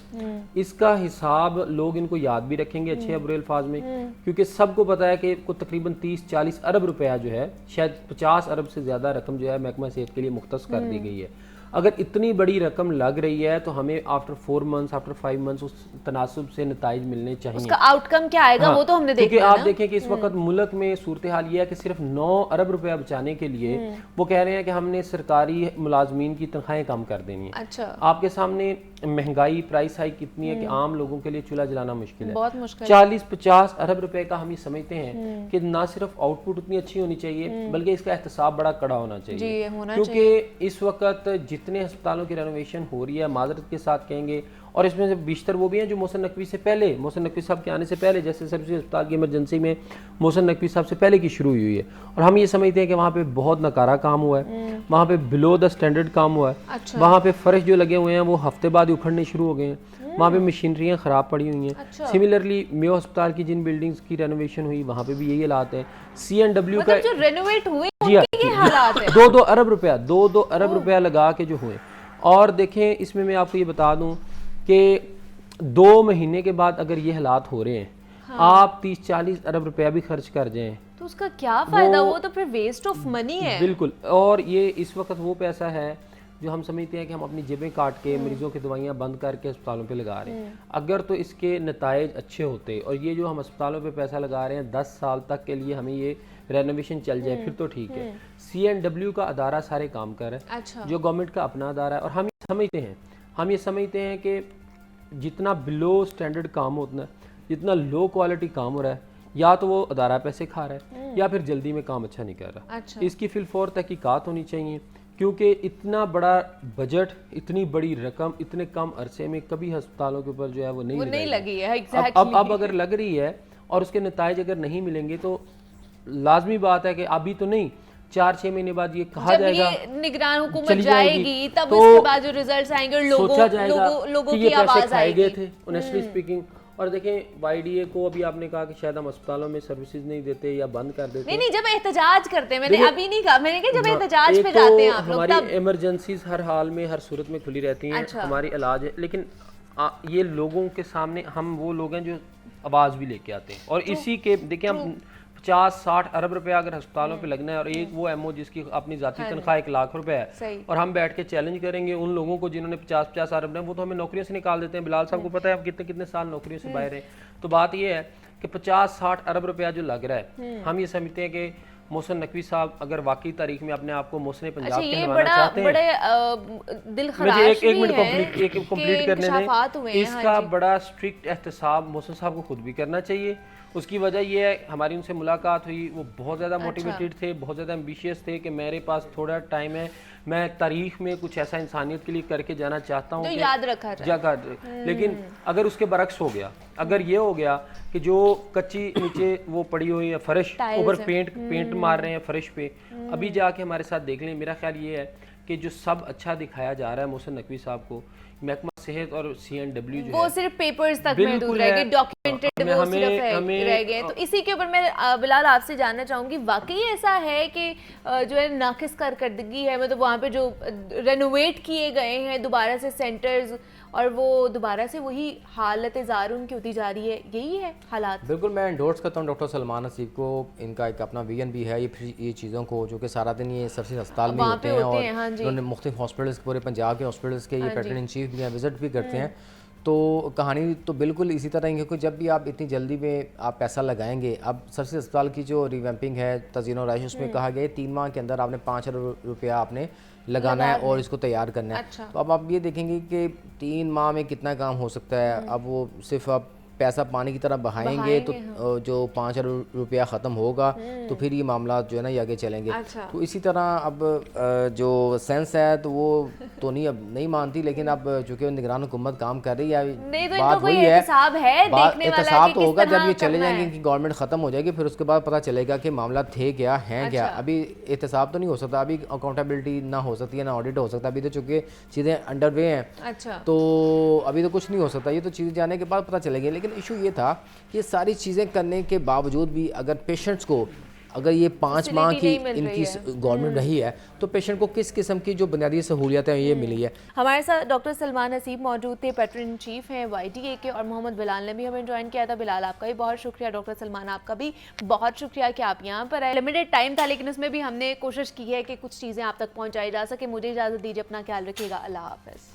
इसका हिसाब लोग इनको याद भी रखेंगे अच्छे बुरे अल्फाज में, क्योंकि सबको पता है कि को तकरीबन 30-40 अरब रुपया जो है, शायद 50 अरब से ज़्यादा रकम जो है महकमा सेहत के लिए मुख्तस कर दी गई है। अगर इतनी बड़ी रकम लग रही है तो हमें आफ्टर 4 मंथ्स, आफ्टर 5 मंथ्स उस तनासुब से नताइज मिलने चाहिए। उसका आउटकम क्या आएगा? हाँ, वो तो हमने देखा। क्योंकि आप देखें कि इस वक्त मुल्क में सूरत हाल ये है कि सिर्फ 9 अरब रुपया बचाने के लिए वो कह रहे हैं कि हमने सरकारी मुलाजमीन की तनख्वाहें कम कर देनी है। अच्छा। आपके सामने महंगाई, प्राइस हाइक कितनी है कि आम लोगों के लिए चूल्हा जलाना मुश्किल है। बहुत मुश्किल। 40-50 अरब रुपए का हम ये समझते हैं कि ना सिर्फ आउटपुट उतनी अच्छी होनी चाहिए बल्कि इसका एहतसाब बड़ा कड़ा होना चाहिए। क्योंकि इस वक्त जितने अस्पतालों की रेनोवेशन हो रही है, माजरत के साथ कहेंगे, और इसमें से बेशतर वो भी हैं जो मोहसिन नकवी से पहले, मोहसिन नकवी साहब के आने से पहले, जैसे सबसे अस्पताल की इमरजेंसी में मोहसिन नकवी साहब से पहले की शुरू हुई है। और हम ये समझते हैं कि वहाँ पे बहुत नकारा काम हुआ है, वहाँ पे बिलो द स्टैंडर्ड काम हुआ है। अच्छा। वहाँ पे फर्श जो लगे हुए हैं वो हफ्ते बाद ही उखड़ने शुरू हो गए हैं, वहाँ पे मशीनरियाँ ख़राब पड़ी हुई हैं। अच्छा। सिमिलरली मेयो अस्पताल की जिन बिल्डिंग्स की रेनोवेशन हुई वहाँ पे भी यही हालात है। CNW का जो रेनोवेट हुए जी हाँ, ये हालात है। 2-2 अरब रुपया 2-2 अरब रुपया लगा के जो हुए। और देखें इसमें मैं आपको ये बता दूं कि 2 महीने के बाद अगर ये हालात हो रहे हैं, आप 30-40 अरब रुपया भी खर्च कर जाएं तो उसका क्या फायदा? वो तो फिर वेस्ट ऑफ मनी है। बिल्कुल। और ये इस वक्त वो पैसा है जो हम समझते हैं कि हम अपनी जेबें काट के मरीजों की दवाइयाँ बंद करके अस्पतालों पे लगा रहे हैं। अगर तो इसके नताइज अच्छे होते और ये जो हम अस्पतालों पे पैसा लगा रहे हैं 10 साल तक के लिए हमें ये रेनोवेशन चल जाए फिर तो ठीक है। CNW का अदारा सारे काम कर रहा है। अच्छा। जो गवर्नमेंट का अपना अदारा है, और हम समझते हैं हम ये समझते हैं कि जितना बिलो स्टैंडर्ड काम होता है, जितना लो क्वालिटी काम हो रहा है, या तो वो अदारा पैसे खा रहा है या फिर जल्दी में काम अच्छा नहीं कर रहा। अच्छा। इसकी फिलफौर तहकीकात होनी चाहिए, क्योंकि इतना बड़ा बजट, इतनी बड़ी रकम इतने कम अरसे में कभी अस्पतालों के ऊपर जो है वो नहीं नहीं लगाई लगी है। अब अगर लग रही है और उसके नताइज अगर नहीं मिलेंगे तो लाजमी बात है कि अभी तो नहीं, 4-6 महीने बाद ये कहा जब जाएगा, ये निगरान हुकूमत चली जाएगी तब तो उसके बाद जो रिजल्ट्स आएंगे और सोचा जाएगा लोगों कि की ये पैसे आवाज खाए आएगी। गए थे ऑनेस्टली स्पीकिंग। और देखें YDA को अभी आपने कहा कि शायद हम अस्पतालों में सर्विसेज नहीं देते या बंद कर देते। नहीं, जब एहतजाज करते हैं, मैंने देखिए, अभी नहीं कहा, मैंने कहा जब एहतजाज एक पे तो जाते हैं आप लोग हमारी तब। इमरजेंसीज हर हाल में हर सूरत में खुली रहती हैं। अच्छा। हमारी इलाज है, लेकिन ये लोगों के सामने हम वो लोग हैं जो आवाज़ भी लेके आते हैं। और इसी के देखिए, हम 50-60 अरब रुपया अगर अस्पतालों पे लगना है, और एक वो MO जिसकी अपनी जाती तनख्वाह 1 लाख रुपए है, सही। और हम बैठ के चैलेंज करेंगे उन लोगों को जिन्होंने 50-50 अरब ने, वो तो हमें नौकरियों से निकाल देते हैं। बिलाल साहब को पता है हम कितने कितने साल नौकरियों से बाहर हैं। तो बात ये है कि 50-60 अरब रुपया जो लग रहा है, हम ये समझते हैं कि मोहसिन नकवी साहब अगर वाकई तारीख में अपने आप को मोहसिन पंजाब अच्छा, ये कहलवाना चाहते हैं, बड़े दिल मुझे खराश एक मिनट भी है कंप्लीट कि करने इंकशाफात हुए दें। हैं। हाँ इसका जी। बड़ा स्ट्रिक्ट एहतसाब मोहसिन साहब को खुद भी करना चाहिए। उसकी वजह ये है, हमारी उनसे मुलाकात हुई, वो बहुत ज़्यादा मोटिवेटेड थे, बहुत ज़्यादा एम्बिशियस थे कि मेरे पास थोड़ा टाइम है, मैं तारीख में कुछ ऐसा इंसानियत के लिए करके जाना चाहता हूँ जो कि याद रखा जाए। लेकिन अगर उसके बरक्स हो गया, अगर ये हो गया कि जो कच्ची नीचे वो पड़ी हुई है फर्श, Tiles ऊपर है। पेंट मार रहे हैं फर्श पे, अभी जाके हमारे साथ देख लें। मेरा ख्याल ये है कि जो सब अच्छा दिखाया जा रहा है मोहसिन नकवी साहब को, महकमा सेहत और CNW जो वो है, सिर्फ पेपर्स तक बिल्कुल महदूद रह गए, है। डॉक्यूमेंटेड वो हमें- सिर्फ हमें- रह गए। तो इसी के ऊपर मैं बिलाल आपसे जानना चाहूंगी, वाकई ऐसा है कि जो है नाकिस कारकर्दगी है, मतलब वहाँ पे जो रेनोवेट किए गए हैं दोबारा से सेंटर्स, और वो दोबारा से वही हालत ज़ार उनकी होती जा रही है, यही है हालात? बिल्कुल, मैं एंडोर्स करता हूँ डॉक्टर सलमान हसीब को। इनका एक अपना विजन भी है ये चीज़ों को, जो कि सारा दिन ये सबसे अस्पताल में वहाँ होते पे हैं, होते और हैं, हाँ जी। उन्होंने मुख्तलिफ हॉस्पिटल्स, पूरे पंजाब के हॉस्पिटल्स के ये हाँ जी। पैटर्न इन चीफ भी हैं, विजिट भी करते हैं। तो कहानी तो बिल्कुल इसी तरह है, क्योंकि जब भी आप इतनी जल्दी में आप पैसा लगाएंगे, अब सबसे अस्पताल की जो रिवैम्पिंग है, तज़ीन और राइश, उसमें कहा गया है 3 माह के अंदर आपने 5 अरब रुपया आपने लगाना है और इसको तैयार करना है। अच्छा। तो अब आप ये देखेंगे कि 3 माह में कितना काम हो सकता है। अब वो सिर्फ आप पैसा पानी की तरह बहाएंगे तो जो 5 अरब रुपया ख़त्म होगा तो फिर ये मामला जो है ना ये आगे चलेंगे। अच्छा। तो इसी तरह अब जो सेंस है तो वो तो नहीं अब नहीं मानती, लेकिन अब चूँकि निगरान हुकूमत काम कर रही है, नहीं तो इनका बात कोई वही है, एहतसाब है देखने वाला एहतसाब कि तो किस होगा जब तरह ये चले करना जाएंगे है। कि गवर्नमेंट ख़त्म हो जाएगी, फिर उसके बाद पता चलेगा कि मामला थे क्या हैं क्या। अच्छा। अभी एहतसाब तो नहीं हो सकता, अभी अकाउंटेबिलिटी ना हो सकती है ना ऑडिट हो सकता, अभी तो चूँकि चीज़ें अंडर वे हैं, अच्छा। तो अभी तो कुछ नहीं हो सकता, ये तो चीज़ें जाने के बाद पता चलेगी। लेकिन इशू ये था कि ये सारी चीज़ें करने के बावजूद भी अगर पेशेंट्स को अगर ये 5 माह की नहीं मिल रही इनकी है। गवर्नमेंट रही है तो पेशेंट को किस किस्म की जो बुनियादी सहूलियत है ये मिली है। हमारे साथ डॉक्टर सलमान हसीब मौजूद थे, पैटर्न इन चीफ हैं YDA के, और मोहम्मद बिलाल ने भी हमें ज्वाइन किया था। बिलाल आपका भी बहुत शुक्रिया, डॉक्टर सलमान आपका भी बहुत शुक्रिया कि आप यहाँ पर आए। लिमिटेड टाइम था लेकिन उसमें भी हमने कोशिश की है कि कुछ चीज़ें आप तक पहुँचाई जा सके। मुझे इजाज़त दीजिए, अपना ख्याल रखिएगा, अल्लाह हाफ़िज़।